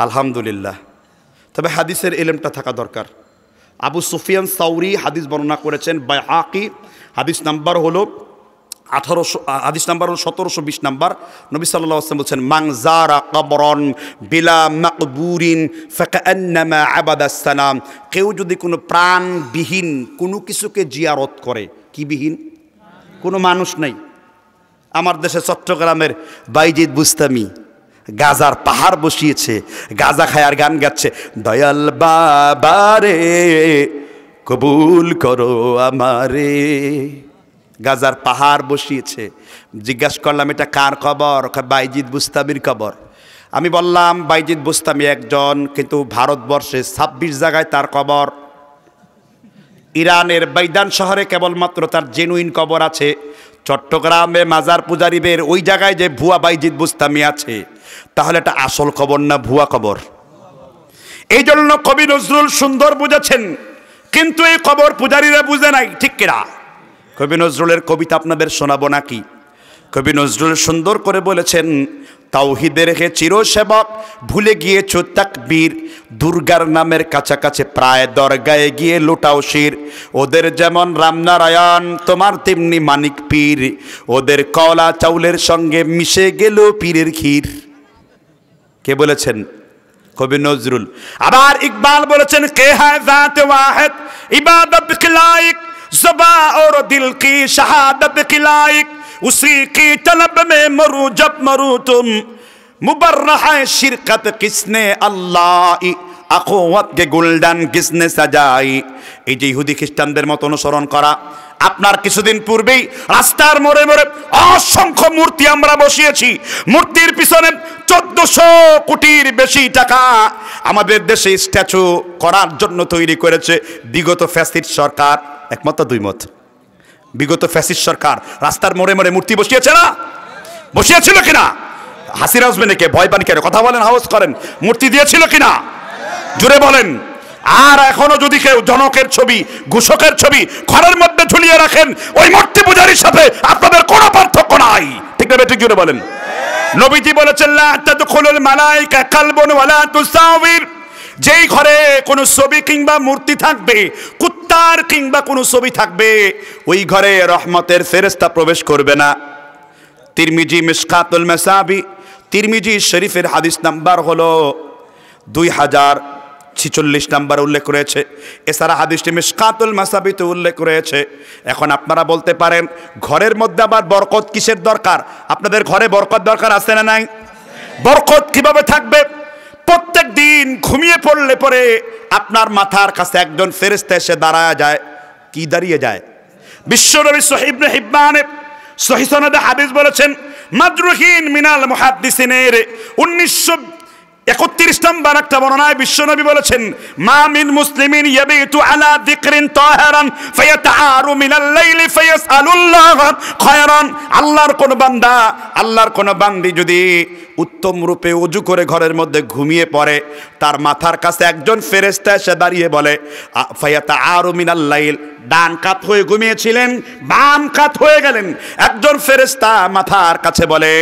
আলহামদুলিল্লাহ। তবে হাদিসের ইলমটা থাকা দরকার। আবু সুফিয়ান সাউরি হাদিস বর্ণনা করেছেন, বাইহাকি হাদিস নাম্বার হলো 1720 নাম্বার। নবী সাল্লাল্লাহু আলাইহি ওয়াসাল্লাম বলছেন মান যারা কবরন বিলা মাকবুরিন ফাকান্নামা আবাদাস সানাম, কেউ যদি কোনো প্রাণবিহীন কোনো কিছুকে জিয়ারত করে, কি বিহীন? কোনো মানুষ নাই। আমার দেশে চট্টগ্রামের বাইজিদ বুস্তামি গাজার পাহাড় বসিয়েছে, গাজা খায় আর গান গাচ্ছে, দয়াল বাবারে কবুল করো আমারে। গাজার পাহাড় বসিয়েছে। জিজ্ঞাসা করলাম এটা কার কবর? বাইজিদ বুস্তামির কবর। আমি বললাম বাইজিদ বুস্তামি একজন, কিন্তু ভারতবর্ষে 26 জায়গায় তার কবর। ইরানের বাইদান শহরে কেবলমাত্র তার জেনুইন কবর আছে। চট্টগ্রামে মাজার পূজারীদের ওই জায়গায় যে ভুয়া বাইজিদ বুস্তামি আছে, তাহলে এটা আসল কবর না ভুয়া কবর? এই জন্য কবি নজরুল সুন্দর বুঝেছেন, কিন্তু এই কবর পূজারীরা বুঝে নাই, ঠিক কিনা? কবি নজরুলের কবিতা আপনাদের শোনাবো নাকি? কবি নজরুল সুন্দর করে বলেছেন, তাওহীদের হে চিরসেবক ভুলে গিয়েছো তাকবীর, দুর্গার নামের কাছাকাছি প্রায় দরগায় গিয়ে লোটাও শির। ওদের যেমন রামনারায়ণ তোমার তেমনি মানিক পীর, ওদের কলা চাউলের সঙ্গে মিশে গেল পীরের ক্ষীর। কে বলেছেন? কবি নজরুল। আবার ইকবাল বলেছেন, কে হ্যায় জাত ওয়াহিদ ইবাদত কি লায়ক, ज़ुबां और दिल की शहादत की लायक, उसी की तलब में मरूं जब मरूं तुम, मुबर्रह है शिरकत किसने अल्लाह, अखुवत के गुलदान किसने सजाई। এই যে ইহুদি খ্রিস্টানদের মত অনুসরণ করা। আপনার কিছুদিন পূর্বেই রাস্তার মোড়ে মোড়ে অসংখ্য মূর্তি আমরা বসিয়েছি। মূর্তির পিছনে 1400 কোটির বেশি টাকা আমাদের দেশে স্ট্যাচু করার জন্য তৈরি করেছে বিগত ফ্যাসিস্ট সরকার। একমত দুই মত? বিগত ফ্যাসিস্ট সরকার রাস্তার মোড়ে মোড়ে মূর্তি বসিয়েছে না? বসিয়েছিল কিনা? হাসির আসবেন কে? ভয় পান কেন? কথা বলেন, হাউস করেন। মূর্তি দিয়েছিল কিনা? জোরে বলেন। আর এখনো যদি কেউ জনকের ছবি, ঘোষকের ছবি ঘরের মধ্যে ঝুলিয়ে রাখেন, ওই মূর্তি পূজারীর সাথে আপনাদের কোনো পার্থক্য নাই, ঠিক না? ঠিক জোরে বলেন। নবীজি বলেছেন, লা তাদখুলুল মালায়েকা কালবুন ওয়ালা তুসাওয়ির, যেই ঘরে কোনো ছবি কিংবা মূর্তি থাকবে, কুত্তার কিংবা কোনো ছবি থাকবে, ওই ঘরে রহমতের ফেরেশতা প্রবেশ করবে না। তিরমিজি মিশকাতুল মাসাবি, তিরমিজি শরীফের হাদিস নাম্বার হলো 2046 নাম্বার উল্লেখ রয়েছে। এছাড়া হাদিসটি মিশকাতুল মাসাবিতে উল্লেখ রয়েছে। এখন আপনারা বলতে পারেন, ঘরের মধ্যে আবার বরকত কিসের দরকার? আপনাদের ঘরে বরকত দরকার আছে না নাই? বরকত কিভাবে থাকবে? প্রত্যেক দিন ঘুমিয়ে পড়লে পরে আপনার মাথার কাছে একজন ফেরেশতা এসে দাঁড়ায় যায়। কি দাঁড়িয়ে যায়? বিশ্বনবী সহিহ ইবনে হিব্বানে সহিহ সনদে হাদিস বলেছেন, মাজরুহিন মিনাল মুহাদ্দিসিনের 1931 নম্বর একটা বর্ণনায় বিশ্বনবী বলেছেন, মা মিন মুসলিমিন ইয়াবিতু আলা যিকরিন তাহিরান ফায়াতাআরু মিনাল লাইলি ফায়াসআলুল্লাহ খায়রান। আল্লাহর কোন বান্দা, আল্লাহর কোন বান্দি যদি উত্তম রূপে ওযু করে ঘরের মধ্যে ঘুমিয়ে পড়ে, তার মাথার কাছে একজন ফেরেশতা এসে দাঁড়িয়ে বলে, ফায়াতাআরু মিনাল লাইল, ডান কাত হয়ে ঘুমিয়েছিলেন, বাম কাত হয়ে গেলেন, একজন ফেরেশতা মাথার কাছে বলে,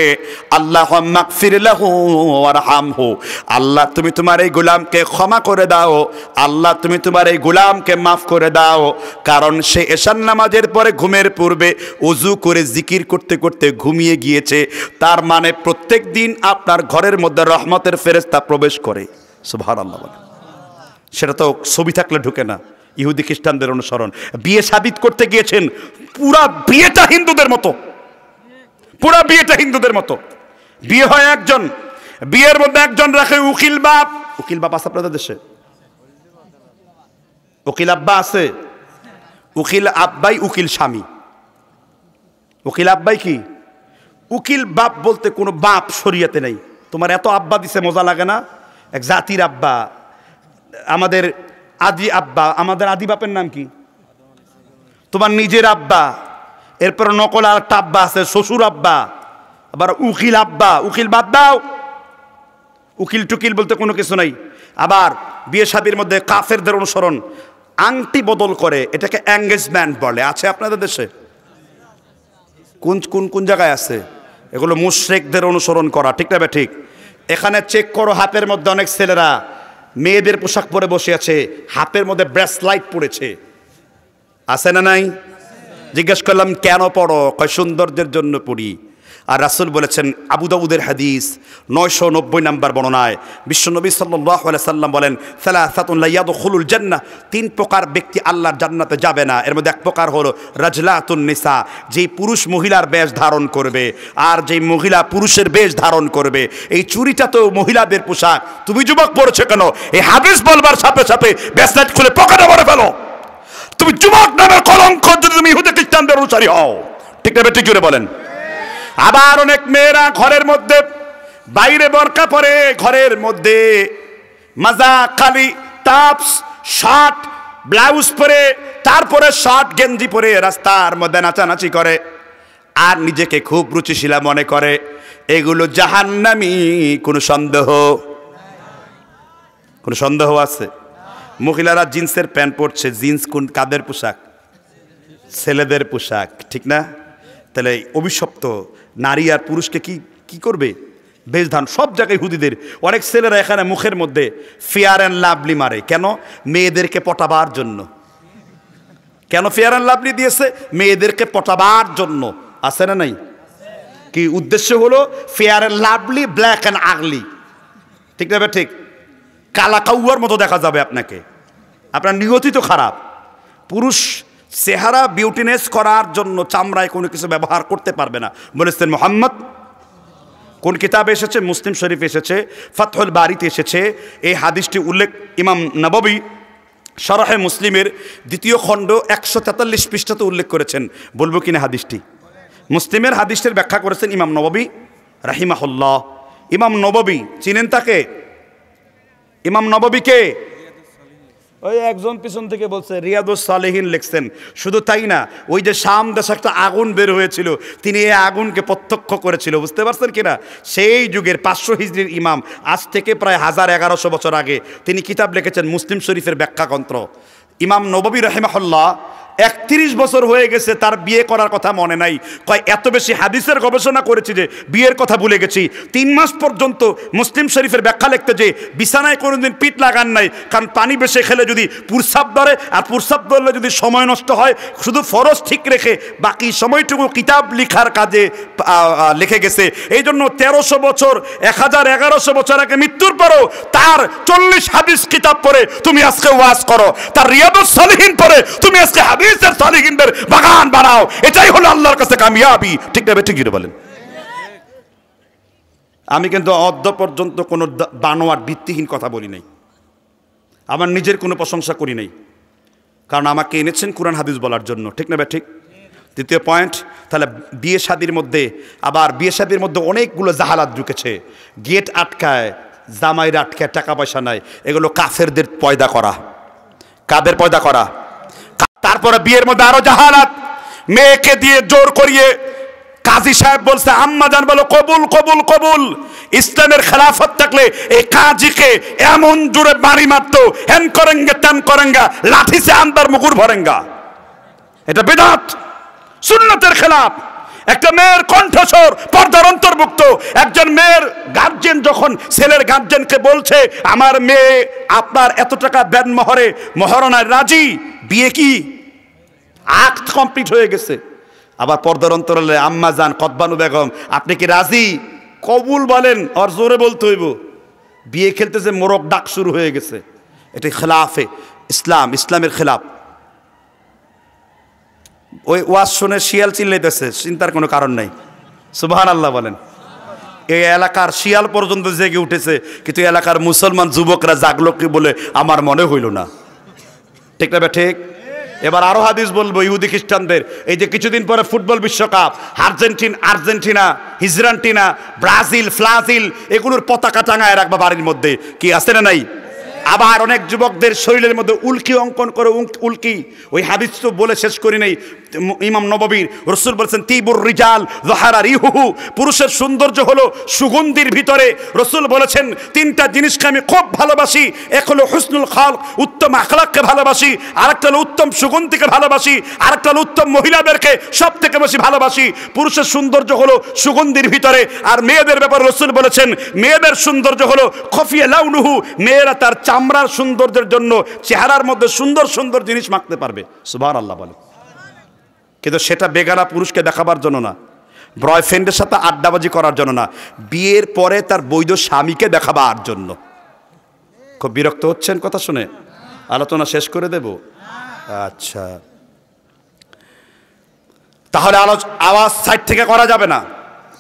আল্লাহুম্মা গফির লাহু ওয়ারহামহু, আল্লাহ তুমি তোমার এই গোলামকে ক্ষমা করে দাও, আল্লাহ তুমি তোমার এই গোলামকে মাফ করে দাও, কারণ সে এশার নামাজের পরে ঘুমের পূর্বে ওযু করে জিকির করতে করতে ঘুমিয়ে গিয়েছে। তার মানে প্রত্যেক দিন আপনার ঘরের মধ্যে রহমতের ফেরেশতা প্রবেশ করে। সুবহানাল্লাহ। সেটা তো ছবি থাকলে ঢুকে না। ইহুদি খ্রিস্টানদের অনুসরণ। বিয়ে সাবিত করতে গিয়েছেন, পুরা বিয়েটা হিন্দুদের মতো, পুরা বিয়েটা হিন্দুদের মতো। বিয়ে হয় একজন, বিয়ের মধ্যে একজন রাখে উকিল বাপ। উকিল বাপ আছে আপনাদের দেশে? উকিল আব্বা আছে? উকিল আব্বাই উকিল স্বামী। উকিল আব্বাই কি? উকিল বাপ বলতে কোনো বাপ শরিয়াতে নেই। তোমার এত আব্বা দিছে, মজা লাগে না? এক জাতির আব্বা, আমাদের আদি আব্বা। আমাদের আদি বাপের নাম কি? তোমার নিজের আব্বা। এরপর নকল আর একটা আব্বা আছে, শ্বশুর আব্বা। আবার উকিল আব্বা। উকিল বাদ দাও, উকিল টুকিল বলতে কোনো কিছু নাই। আবার বিয়ে শাদীর মধ্যে কাফেরদের অনুসরণ, আংটি বদল করে, এটাকে এঙ্গেজমেন্ট বলে। আছে আপনাদের দেশে? কোন কোন কোন জায়গায় আছে? এগুলো মুশরিকদের অনুসরণ করা, ঠিক না? ঠিক। এখানে চেক করো, হাতের মধ্যে অনেক ছেলেরা মেয়েদের পোশাক পরে বসে আছে, হাতের মধ্যে ব্রেসলাইট পড়েছে। আছে না নাই? জিজ্ঞেস করলাম কেন পড়ো? কয় সৌন্দর্যের জন্য পড়ি। আর রাসূল বলেছেন, আবু দাউদের হাদিস 990 নম্বর বর্ণনায় বিশ্বনবী সাল্লাল্লাহু আলাইহি সাল্লাম বলেন, সালাসাতুন লা ইয়াদখুলুল জান্নাহ, 3 প্রকার ব্যক্তি আল্লাহর জান্নাতে যাবে না। এর মধ্যে এক প্রকার হলো রাজলাতুন নিসা, যেই পুরুষ মহিলার বেশ ধারণ করবে, আর যেই মহিলা পুরুষের বেশ ধারণ করবে। এই চুরিটা তো মহিলাদের পোশাক, তুমি যুবক পড়ছো কেন? এই হাদিস বলবার সাথে সাথে ব্যাসলেট খুলে পকেটে ভরে ফেলো। তুমি যুবক নামের কলঙ্ক যদি তুমি ইহুদি খ্রিস্টানদের অনুসারী হও। ঠিক না? ঠিক করে বলেন। আবার অনেক মেয়েরা ঘরের মধ্যে বাইরে বোরকা পরে, ঘরের মধ্যে মাজা খালি টপস শার্ট ব্লাউজ পরে, তারপরে শার্ট গেঞ্জি পরে রাস্তার মধ্যে নাচানাচি করে আর নিজেকে খুব রুচিশীলা মনে করে। এগুলো জাহান্নামী। কোনো সন্দেহ আছে? মহিলারা জিন্সের প্যান্ট পরছে, জিন্স কোন কাদের পোশাক? ছেলেদের পোশাক, ঠিক না? তাহলে অভিশপ্ত নারী আর পুরুষকে কি করবে? বেশ ধান সব জায়গায় হুদিদের। অনেক ছেলেরা এখানে মুখের মধ্যে ফেয়ার অ্যান্ড লাভলি মারে। কেন? মেয়েদেরকে পটাবার জন্য। কেন ফেয়ার অ্যান্ড লাভলি দিয়েছে? মেয়েদেরকে পটাবার জন্য। আছে না নাই? কি উদ্দেশ্য হলো? Fair and lovely, black and ugly. ঠিক না? ঠিক। কালা কাউয়ার মতো দেখা যাবে আপনাকে, আপনার নিয়তি তো খারাপ। পুরুষ চেহারা বিউটিনেস করার জন্য চামড়ায় কোনো কিছু ব্যবহার করতে পারবে না বলেছেন মুহাম্মদ। কোন কিতাবে এসেছে? মুসলিম শরীফ এসেছে, ফাতহুল বারিতে এসেছে। এই হাদিসটি উল্লেখ ইমাম নববী শরহে মুসলিমের 2য় খণ্ড 143 পৃষ্ঠাতে উল্লেখ করেছেন। বলবো কিনা হাদিসটি? মুসলিমের হাদিসটির ব্যাখ্যা করেছেন ইমাম নববী রাহিমাহুল্লাহ। ইমাম নববী চিনেন তাকে? ইমাম নববীকে ওই একজন পিছন থেকে বলছে রিয়াদুস সালেহিন লিখছেন। শুধু তাই না, ওই যে শাম দেশে একটা আগুন বের হয়েছিল, তিনি এই আগুনকে প্রত্যক্ষ করেছিল। বুঝতে পারছেন কিনা? সেই যুগের 500 হিজরির ইমাম, আজ থেকে প্রায় 1100 বছর আগে তিনি কিতাব লিখেছেন মুসলিম শরীফের ব্যাখ্যাগ্রন্থ। ইমাম নববী রাহিমাহুল্লাহ 31 বছর হয়ে গেছে, তার বিয়ে করার কথা মনে নাই। কয় এত বেশি হাদিসের গবেষণা করেছি যে বিয়ের কথা ভুলে গেছি। 3 মাস পর্যন্ত মুসলিম শরীফের ব্যাখ্যা লিখতে যে বিছানায় কোনোদিন পিঠ লাগান নাই। কারণ পানি বেশি খেলে যদি প্রস্রাব ধরে, আর প্রস্রাব ধরলে যদি সময় নষ্ট হয়, শুধু ফরজ ঠিক রেখে বাকি সময়টুকু কিতাব লিখার কাজে লিখে গেছে। এই জন্য 1300 বছর 1100 বছর আগে মৃত্যুর পরও তার 40 হাদিস কিতাব পড়ে তুমি আজকে ওয়াজ করো, তার রিয়াদুস সালিহিন পড়ে তুমি আজকে হাদিসের সালিহিনদের বাগান বানাও। এটাই হলো আল্লাহর কাছে কামিয়াবি। ঠিক না? ঠিক বলেন। আমি কিন্তু অদ্য পর্যন্ত কোনো বানোয়াট ভিত্তিহীন কথা বলি নাই, আমার নিজের কোনো প্রশংসা করি নাই, কারণ আমাকে এনেছেন কোরআন হাদিস বলার জন্য। ঠিক না? ঠিক। দ্বিতীয় পয়েন্ট, তাহলে বিয়ে শাদির মধ্যে অনেকগুলো জাহালাত ঢুকেছে। গেট আটকায়, জামাইরা আটকায়, টাকা পয়সা নাই। এগুলো কাফেরদের পয়দা করা। কাদের পয়দা করা? তারপরে বিয়ের মধ্যে আরো জাহালাত, মেয়েকে দিয়ে জোর করিয়ে কাজী সাহেব বলছে আম্মা জান বলো কবুল কবুল কবুল। ইসলামের খেলাফত থাকলে এই কাজীকে এমন জোরে বাড়ি মারতো, হেন করেঙ্গে তেন করেঙ্গা, লাঠি সে আন্দার মুকুর ভরেঙ্গা। এটা বিদআত, সুন্নতের খেলাফ। একটা মেয়ের কণ্ঠস্বর পর্দার অন্তর্ভুক্ত। একজন মেয়ের গার্জেন যখন ছেলের গার্জেনকে বলছে আমার মেয়ে আপনার এত টাকা দেন মোহরে, মহারণায় রাজি, বিয়ে কি আক্ট কমপ্লিট হয়ে গেছে। আবার পর্দার অন্তরালে আম্মা জান কতবানু বেগম আপনি কি রাজি? কবুল বলেন, আর জোরে বলতে হইব। বিয়ে খেলতেছে, মোরগ ডাক শুরু হয়ে গেছে। এটা খেলাফে ইসলাম, ইসলামের খেলাফ। ওই ওয়াজ শুনে শিয়াল চিল্লাইতেছে, চিন্তার কোনো কারণ নাই। সুবহানাল্লাহ বলেন। এই এলাকার শিয়াল পর্যন্ত জেগে উঠেছে, কিন্তু এলাকার মুসলমান যুবকরা জাগলো কি বলে আমার মনে হইল না। ঠিক না? ঠিক। এবার আরো হাদিস বলবো ইহুদি খ্রিস্টানদের। এই যে কিছুদিন পরে ফুটবল বিশ্বকাপ, আর্জেন্টিনা, ইসরান্টিনা, ব্রাজিল, ফ্লাজিল, এগুলোর পতাকা টাঙায় রাখবা বাড়ির মধ্যে। কি আছে না নাই? আবার অনেক যুবকদের শরীরের মধ্যে উল্কি অঙ্কন করে, উল্কি। ওই হাদিস তো বলে শেষ করি নাই। ইমাম নববীর রাসূল বলেছেন তিবুর রিজাল যাহারা রিহুহু, পুরুষের সৌন্দর্য হলো সুগন্ধির ভিতরে। রাসূল বলেছেন 3টা জিনিসকে আমি খুব ভালোবাসি। এক হলো হুসনুল খালক, উত্তম আখলাককে ভালোবাসি। আরেকটা হলো উত্তম সুগন্ধিকে ভালোবাসি। আরেকটা হলো উত্তম মহিলাদেরকে সব থেকে বেশি ভালোবাসি। পুরুষের সৌন্দর্য হলো সুগন্ধির ভিতরে। আর মেয়েদের ব্যাপারে রাসূল বলেছেন মেয়েদের সৌন্দর্য হলো খফিয়া লাউনুহু, মেয়েরা তার চামড়ার সৌন্দর্যের জন্য চেহারার মধ্যে সুন্দর সুন্দর জিনিস মাখতে পারবে। সুবহানাল্লাহ বলে। কিন্তু সেটা বেগানা পুরুষকে দেখাবার জন্য না, বয়ফ্রেন্ডের সাথে আড্ডাবাজি করার জন্য না, বিয়ের পরে তার বৈধ স্বামীকে দেখাবার জন্য। খুব বিরক্ত হচ্ছেন কথা শুনে? আলোচনা শেষ করে দেব? আচ্ছা, তাহলে আওয়াজ সাইড থেকে করা যাবে না,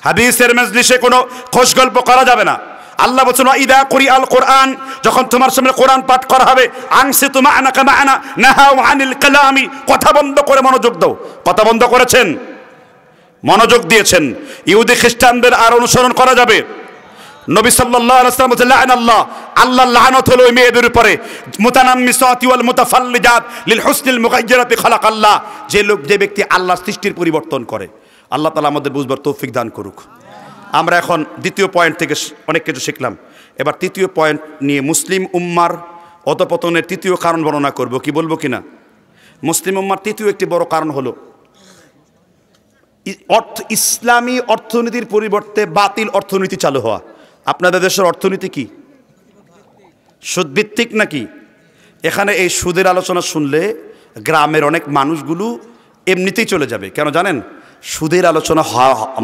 হাদিসের মজলিসে কোনো খোশ গল্প করা যাবে না। আল্লাহ বলছেন ইদা কুরিআল কোরআন, যখন তোমার সামনে কোরআন পাঠ করা হবে, আনসিতু মা'নাকা মা'না নাহাউ আনিল কালামি, কথা বন্ধ করে মনোযোগ দাও। কথা বন্ধ করেছেন, মনোযোগ দিয়েছেন। ইহুদি খ্রিস্টানদের আর অনুসরণ করা যাবে? নবী সাল্লাল্লাহু আলাইহি ওয়াসাল্লাম বলেছেন লা'নাল্লাহ, আল্লাহর লানত হলো ওই মেয়েদের উপরে, মুতানাম্মিসাতি ওয়াল মুতাফাল্লিজাত লিল হুসনিল মুগায়্যিরাতি খালাকাল্লাহ, যে ব্যক্তি আল্লাহর সৃষ্টির পরিবর্তন করে। আল্লাহ তাআলা আমাদের বুঝবার তৌফিক দান করুক। আমরা এখন দ্বিতীয় পয়েন্ট থেকে অনেক কিছু শিখলাম, এবার তৃতীয় পয়েন্ট নিয়ে মুসলিম উম্মার অধঃপতনের তৃতীয় কারণ বর্ণনা করব। কি বলবো কিনা? মুসলিম উম্মার তৃতীয় একটি বড় কারণ হলো ইসলামী অর্থনীতির পরিবর্তে বাতিল অর্থনীতি চালু হওয়া। আপনাদের দেশের অর্থনীতি কি সুদভিত্তিক নাকি? এখানে এই সুদের আলোচনা শুনলে গ্রামের অনেক মানুষগুলো এমনিতেই চলে যাবে। কেন জানেন? সুদের আলোচনা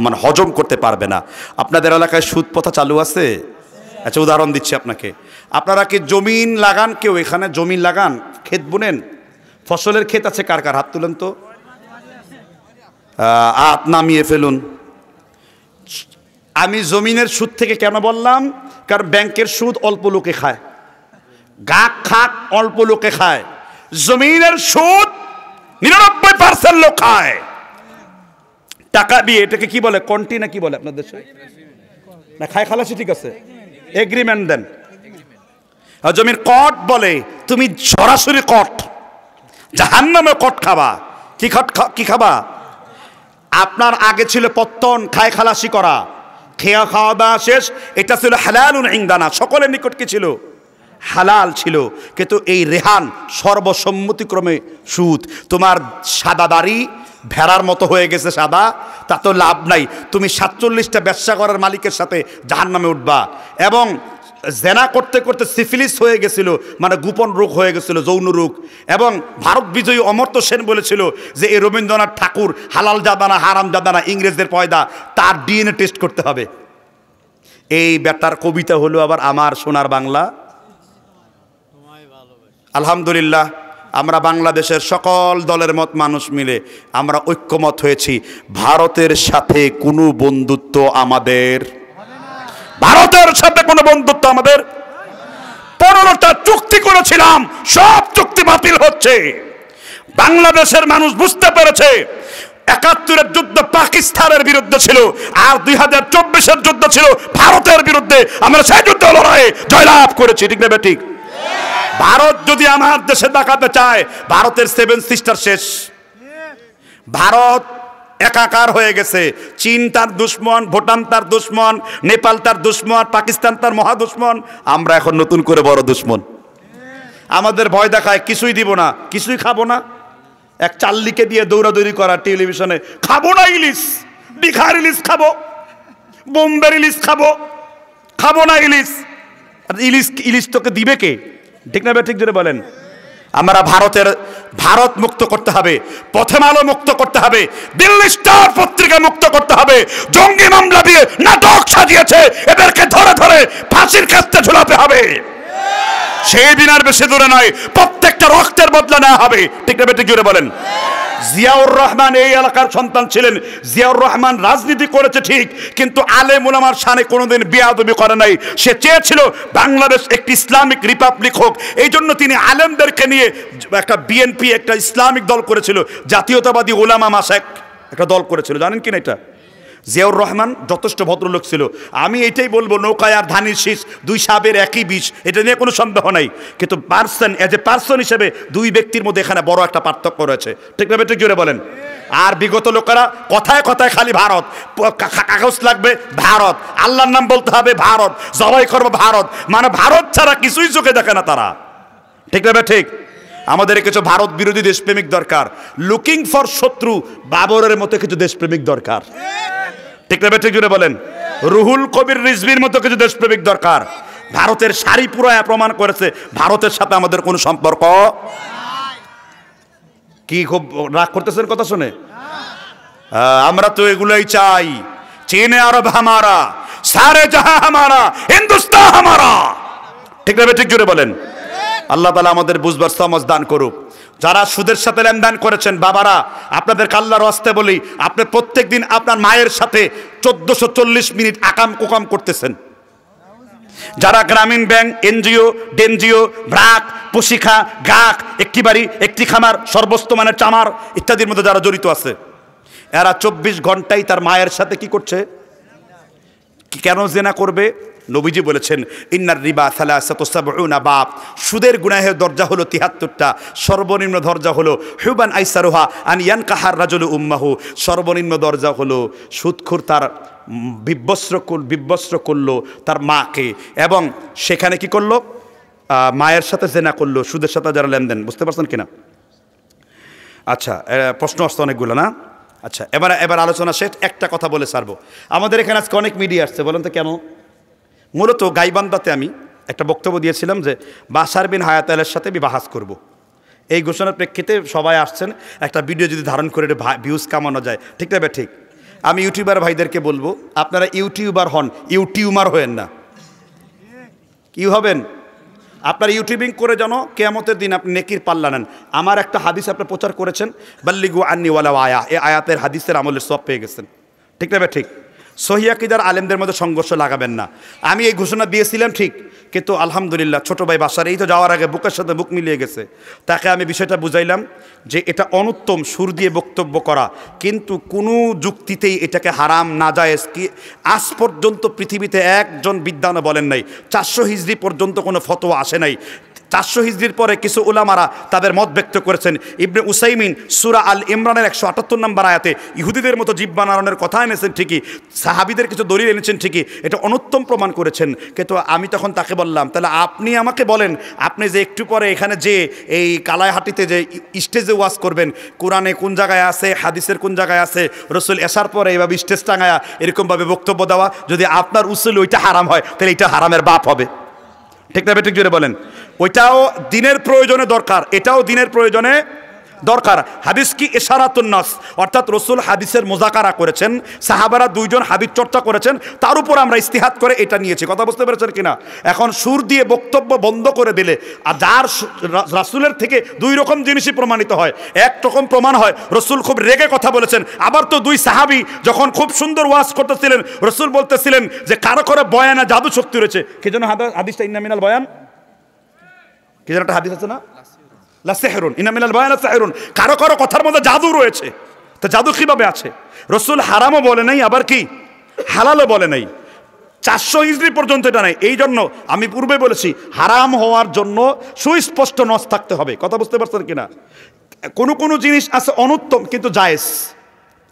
মানে হজম করতে পারবে না। আপনাদের এলাকায় সুদ প্রথা চালু আছে? আচ্ছা, উদাহরণ দিচ্ছি আপনাকে। আপনারা কি জমিন লাগান? কেউ এখানে জমিন লাগান, ক্ষেত বুনেন? ফসলের ক্ষেত আছে কার কার? হাত তুলেন তো, হাত নামিয়ে ফেলুন। আমি জমিনের সুদ থেকে কেন বললাম? কারণ ব্যাংকের সুদ অল্প লোকে খায়, গাক খাক অল্প লোকে খায়। জমিনের সুদ 99% লোক খায়। টাকা দিয়ে এটাকে কি বলে? কন্টি না কি বলে আপনাদের দেশে? না খায় খালাসি, ঠিক আছে, এগ্রিমেন্ট দেন। জমির কট বলে, তুমি সরাসরি কট, জাহান্নামে কট খাবা। কি খাবা? আপনার আগে ছিল পত্তন, খায় খালাসি করা, খাওয়া দাওয়া শেষ। এটা ছিল হালালুন ইনদানা, সকলের নিকট কি ছিল? হালাল ছিল। কিন্তু এই রেহান সর্বসম্মতিক্রমে সুদ। তোমার সাদা দাড়ি ভেড়ার মতো হয়ে গেছে সাদা, তা তো লাভ নাই। তুমি 47টা ব্যবসা করার মালিকের সাথে জাহান্নামে উঠবা। এবং জেনা করতে করতে সিফিলিস হয়ে গেছিল, মানে গোপন রোগ হয়ে গেছিল, যৌন রোগ। এবং ভারত বিজয়ী অমর্ত্য সেন বলেছিল যে এই রবীন্দ্রনাথ ঠাকুর হালাল জাদানা হারাম জাদানা, ইংরেজদের পয়দা, তার ডিএনএ টেস্ট করতে হবে। এই বেটার কবিতা হলো আবার আমার সোনার বাংলা। আলহামদুলিল্লাহ, আমরা বাংলাদেশের সকল দলের মত মানুষ মিলে আমরা ঐক্যমত হয়েছি, ভারতের সাথে কোনো বন্ধুত্ব আমাদের, ভারতের সাথে কোনো বন্ধুত্ব আমাদের। 15টা চুক্তি করেছিলাম, সব চুক্তি বাতিল হচ্ছে। বাংলাদেশের মানুষ বুঝতে পেরেছে 71-এর যুদ্ধ পাকিস্তানের বিরুদ্ধে ছিল, আর 2024-এর যুদ্ধ ছিল ভারতের বিরুদ্ধে। আমরা সেই যুদ্ধ লড়াইয়ে জয়লাভ করেছি, ঠিক না ঠিক? ভারত যদি আমার দেশে দেখাতে চায়, ভারতের 7 সিস্টার শেষ। ভারত একাকার হয়ে গেছে। চীন তার দুশ্মন, ভুটান তার দুশ্মন, নেপাল তার দুশ্মন, পাকিস্তান তার মহা দুশ্মন। আমরা এখন নতুন করে বড় দুশ্মন। আমাদের ভয় দেখায়, কিছুই দিব না, কিছুই খাবো না। এক চাল্লিকে দিয়ে দৌড়াদৌড়ি করা টেলিভিশনে, খাবো না ইলিশ, দীঘার ইলিশ খাবো, বোম্বের ইলিশ খাবো, খাবো না ইলিশ। ইলিশ তোকে দিবে কে? ঠিক না ঠিক জোরে বলেন। আমরা ভারত মুক্ত করতে হবে, প্রথম আলো মুক্ত করতে হবে, দিল্লি স্টার পত্রিকা মুক্ত করতে হবে। জঙ্গি মামলা দিয়ে নাটক সাজিয়েছে, এদেরকে ধরে ধরে ফাঁসির কাস্তে ঝুলাতে হবে। সেই দিন আর বেশি দূরে নয়, প্রত্যেকটা রক্তের বদলা নেওয়া হবে। ঠিক না ঠিক জোরে বলেন। জিয়াউর রহমান এই এলাকার সন্তান ছিলেন। জিয়াউর রহমান রাজনীতি করেছে ঠিক, কিন্তু আলেম উলামার শানে কোনোদিন বেয়াদবি করে নাই। সে চেয়েছিল বাংলাদেশ একটি ইসলামিক রিপাবলিক হোক। এই জন্য তিনি আলেমদেরকে নিয়ে একটা বিএনপি, একটা ইসলামিক দল করেছিল, জাতীয়তাবাদী উলামা মাসায়েক একটা দল করেছিল। জানেন কিনা এটা? জিয়াউর রহমান যথেষ্ট ভদ্রলোক ছিল। আমি এটাই বলবো, নৌকায় আর ধানের শীষ, দুই সাপের একই বিষ, এটা নিয়ে কোনো সন্দেহ নাই। কিন্তু পার্সন, এজ এ পার্সন হিসেবে দুই ব্যক্তির মধ্যে এখানে বড় একটা পার্থক্য রয়েছে। ঠিক না ঠিক জোরে বলেন। আর বিগত লোকেরা কথায় কথায় খালি ভারত, কাগজ লাগবে ভারত, আল্লাহর নাম বলতে হবে ভারত, জবাই করবো ভারত, মানে ভারত ছাড়া কিছুই চোখে দেখে না তারা। ঠিক না ঠিক? আমাদের কিছু ভারত বিরোধী দেশপ্রেমিক দরকার। লুকিং ফর শত্রু বাবরের মতো কিছু দেশপ্রেমিক দরকার। ঠিক না ঠিক জুড়ে বলেন। রুহুল কবির রিজভির মতো কিছু দেশপ্রেমিক দরকার। ভারতের শাড়ি পুরায় প্রমাণ করেছে ভারতের সাথে আমাদের কোনো সম্পর্ক। কি খুব রাগ করতেছেন কথা শুনে? আমরা তো এগুলোই চাই। চীনে আরব হামারা, সারে জাহা হামারা, হিন্দুস্তান হামারা। ঠিক না ঠিক জোরে বলেন। আল্লাহ তাআলা আমাদের বুঝবার সমঝ দান করুক। যারা সুদের সাথে লেনদেন করেছেন বাবারা, আপনাদের আল্লাহর রাস্তায় বলি, আপনি প্রত্যেকদিন আপনার মায়ের সাথে 1440 মিনিট আকাম কুকাম করতেছেন। যারা গ্রামীণ ব্যাংক, এনজিও, ডেনজিও, ব্রাক, পশিখা, গাক, একটি বাড়ি, একটি খামার, সর্বস্তমানের চামার ইত্যাদির মধ্যে যারা জড়িত আছে, এরা 24 ঘন্টাই তার মায়ের সাথে কি করছে? কেন জেনা করবে? নবীজি বলেছেন ইন্নার রিবা সালাসাতু সাবউনা বাব, সুদের গুনাহের দরজা হলো 73টা, সর্বনিম্ন দরজা হলো হুবান আইসারুহা আন ইয়ানকাহার রাজুলু উম্মাহু, সর্বনিম্ন দরজা হলো সুদখোর তার বিবস্ত্র করলো তার মাকে, এবং সেখানে কি করলো? মায়ের সাথে জেনা করলো, সুদের সাথে যারা লেনদেন। বুঝতে পারছেন কিনা? আচ্ছা, প্রশ্ন আসছে অনেকগুলো না? আচ্ছা, এবার আলোচনা শেষ। একটা কথা বলে ছাড়বো। আমাদের এখানে আজকে অনেক মিডিয়া আসছে, বলেন তো কেন? মূলত গাইবান্ধাতে আমি একটা বক্তব্য দিয়েছিলাম যে বাশার বিন হায়াত আলের সাথে আমি বাহাস করব। এই ঘোষণার প্রেক্ষিতে সবাই আসছেন, একটা ভিডিও যদি ধারণ করে ভিউজ কামানো যায়। ঠিক না? ঠিক। আমি ইউটিউবার ভাইদেরকে বলবো, আপনারা ইউটিউবার হন, ইউটিউমার হয়েন না। কি হবেন? আপনার ইউটিউবিং করে যেন কিয়ামতের দিন আপনি নেকির পাল্লা নেন। আমার একটা হাদিস আপনি প্রচার করেছেন, বাল্লিগু আন্নি ওয়ালাউ আয়া, এই আয়াতের হাদিসের আমলের সব পেয়ে গেছেন। ঠিক না? ঠিক। সহিহ আকীদার আলেমদের মধ্যে সংঘর্ষ লাগাবেন না। আমি এই ঘোষণা দিয়েছিলাম ঠিক, কিন্তু আলহামদুলিল্লাহ ছোটো ভাই বাসার এই তো যাওয়ার আগে বুকের সাথে বুক মিলিয়ে গেছে। তাকে আমি বিষয়টা বুঝাইলাম যে এটা অনুত্তম সুর দিয়ে বক্তব্য করা, কিন্তু কোনো যুক্তিতেই এটাকে হারাম নাজায়েজ কি আজ পর্যন্ত পৃথিবীতে একজন বিদ্বানও বলেন নাই। 400 হিজরি পর্যন্ত কোনো ফতোয়া আসে নাই। 400 হিজরির পরে কিছু উলামারা তাদের মত ব্যক্ত করেছেন। ইবনে উসাইমিন সূরা আল ইমরানের 178 নম্বর আয়াতে ইহুদিদের মতো জিহ্বা নাড়ানোর কথা এনেছেন ঠিকই, সাহাবীদের কিছু দলিল এনেছেন ঠিকই, এটা অনুত্তম প্রমাণ করেছেন। কিন্তু আমি তখন তাকে বললাম, তাহলে আপনি আমাকে বলেন, আপনি যে একটু পরে এখানে যে এই কালাইহাটিতে যে স্টেজে ওয়াজ করবেন, কোরআনে কোন জায়গায় আছে, হাদিসের কোন জায়গায় আছে, রসুল এসার পরে এইভাবে স্টেজ টাঙায়া এরকমভাবে বক্তব্য দেওয়া, যদি আপনার উসুল ওইটা হারাম হয়, তাহলে এটা হারামের বাপ হবে। ঠিক না? ঠিক জোরে বলেন। ওইটাও দিনের প্রয়োজনে দরকার, এটাও দিনের প্রয়োজনে দরকার। হাদিস কি ইশারাতুন নাস, অর্থাৎ রসুল হাদিসের মুযাকারা করেছেন, সাহাবারা 2 জন হাদিস চর্চা করেছেন, তার উপর আমরা ইস্তিহাদ করে এটা নিয়েছি। কথা বুঝতে পেরেছেন কিনা? এখন সুর দিয়ে বক্তব্য বন্ধ করে দিলে, আর যার রাসূলের থেকে 2 রকম জিনিসই প্রমাণিত হয়। এক রকম প্রমাণ হয় রসুল খুব রেগে কথা বলেছেন, আবার তো 2 সাহাবী যখন খুব সুন্দর ওয়াজ করতেছিলেন, রসুল বলতেছিলেন যে কারো করে বয়ানে জাদু শক্তি রয়েছে। কি যেন হাদিসটা? ইন্না মিনাল বয়ান, কি যেন একটা হাদিস আছে না, লাসিহরুন, ইন্না মিনাল বয়ান লাসিহরুন, কারো কারো কথার মধ্যে জাদু রয়েছে। তো জাদু কিভাবে আছে? রসুল হারামও বলে নাই, আবার কি হালালও বলে নাই। 400 হিজরি পর্যন্ত এটা নাই। এই জন্য আমি পূর্বে বলেছি, হারাম হওয়ার জন্য সুস্পষ্ট নস থাকতে হবে। কথা বুঝতে পারছেন কিনা? কোনো কোনো জিনিস আছে অনুত্তম কিন্তু জায়েজ,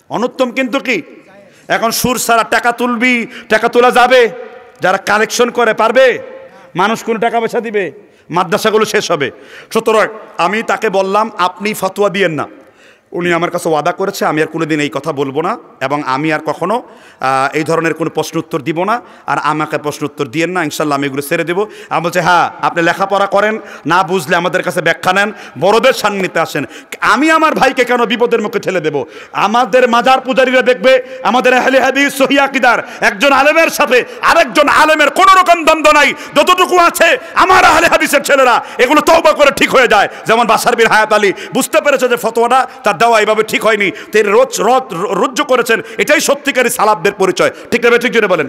অনুত্তম কিন্তু কি? এখন সুর ছাড়া টাকা তুলবি, টাকা তোলা যাবে? যারা কালেকশন করে পারবে? মানুষ কোনো টাকা পয়সা দিবে? মাদ্রাসাগুলো শেষ হবে। সুতরাং আমি তাকে বললাম, আপনি ফতোয়া দিয়েন না। উনি আমার কাছে ওয়াদা করেছে, আমি আর কোনোদিন এই কথা বলবো না, এবং আমি আর কখনো এই ধরনের কোনো প্রশ্ন উত্তর দিব না। আর আমাকে প্রশ্ন উত্তর দিয়েন না, ইনশাল্লাহ আমি এগুলো ছেড়ে দেবো। আমি বলছি, হ্যাঁ আপনি লেখাপড়া করেন, না বুঝলে আমাদের কাছে ব্যাখ্যা নেন, বড়দের সান্নিধ্যে আসেন। আমি আমার ভাইকে কেন বিপদের মুখে ঠেলে দেব? আমাদের মাজার পূজারীরা দেখবে আমাদের আহলে হাদিস সহিহ আকীদার একজন আলেমের সাথে আরেকজন আলেমের কোনো রকম দ্বন্দ্ব নাই। যতটুকু আছে আমার আহলে হাদিসের ছেলেরা এগুলো তওবা করে ঠিক হয়ে যায়। যেমন বাশার বিন হায়াত আলী বুঝতে পেরেছে যে ফতোয়াটা তার দেওয়া এইভাবে ঠিক হয়নি, তিনি রুজু করেছেন। এটাই সত্যিকারী সালাফদের পরিচয়। ঠিক না? ঠিক জোরে বলেন।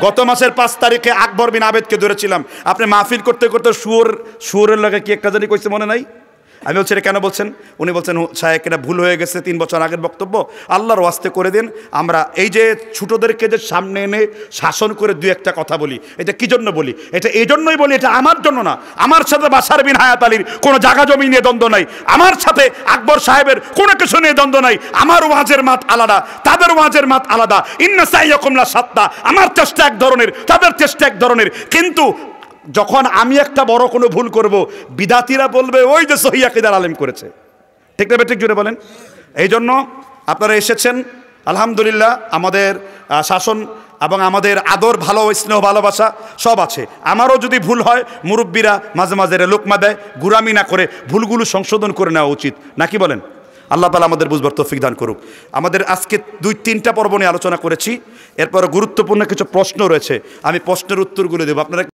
গত মাসের 5 তারিখে আকবর বিন আবেদকে ধরেছিলাম। আপনি মাহফিল করতে করতে শুয়োরের লাগে কি একটা জানি কইছে, মনে নাই? আমি বলছি, এটা কেন বলছেন? উনি বলছেন, শায়েখ এটা ভুল হয়ে গেছে, 3 বছর আগের বক্তব্য, আল্লাহর ওয়াস্তে করে দিন। আমরা এই যে ছোটদেরকে যে সামনে এনে শাসন করে 2-1টা কথা বলি, এটা কি জন্য বলি? এটা এই জন্যই বলি, এটা আমার জন্য না। আমার সাথে বাশার বিন হায়াত আলীর কোনো জায়গা জমি নিয়ে দ্বন্দ্ব নাই, আমার সাথে আকবর সাহেবের কোনো কিছু নিয়ে দ্বন্দ্ব নাই। আমার ওয়াজের মাত আলাদা, তাদের ওয়াজের মাত আলাদা। ইন্না সাইয়াকুম লা শাত্তা, আমার চেষ্টা এক ধরনের, তাদের চেষ্টা এক ধরনের। কিন্তু যখন আমি একটা বড় কোনো ভুল করব, বিদাতিরা বলবে ওই যে সহিহ আকীদার আলেম করেছে। ঠিক না? ঠিক জুড়ে বলেন। এই জন্য আপনারা এসেছেন, আলহামদুলিল্লাহ। আমাদের শাসন এবং আমাদের আদর, ভালো স্নেহ, ভালোবাসা সব আছে। আমারও যদি ভুল হয়, মুরব্বীরা মাঝে মাঝে লোকমা দেয়, গুরামি না করে ভুলগুলো সংশোধন করে নেওয়া উচিত, নাকি বলেন? আল্লাহ তাআলা আমাদের বুঝবার তৌফিক দান করুক। আমাদের আজকে 2-3টা পর্ব নিয়ে আলোচনা করেছি, এরপর গুরুত্বপূর্ণ কিছু প্রশ্ন রয়েছে, আমি প্রশ্নের উত্তরগুলো দেবো। আপনারা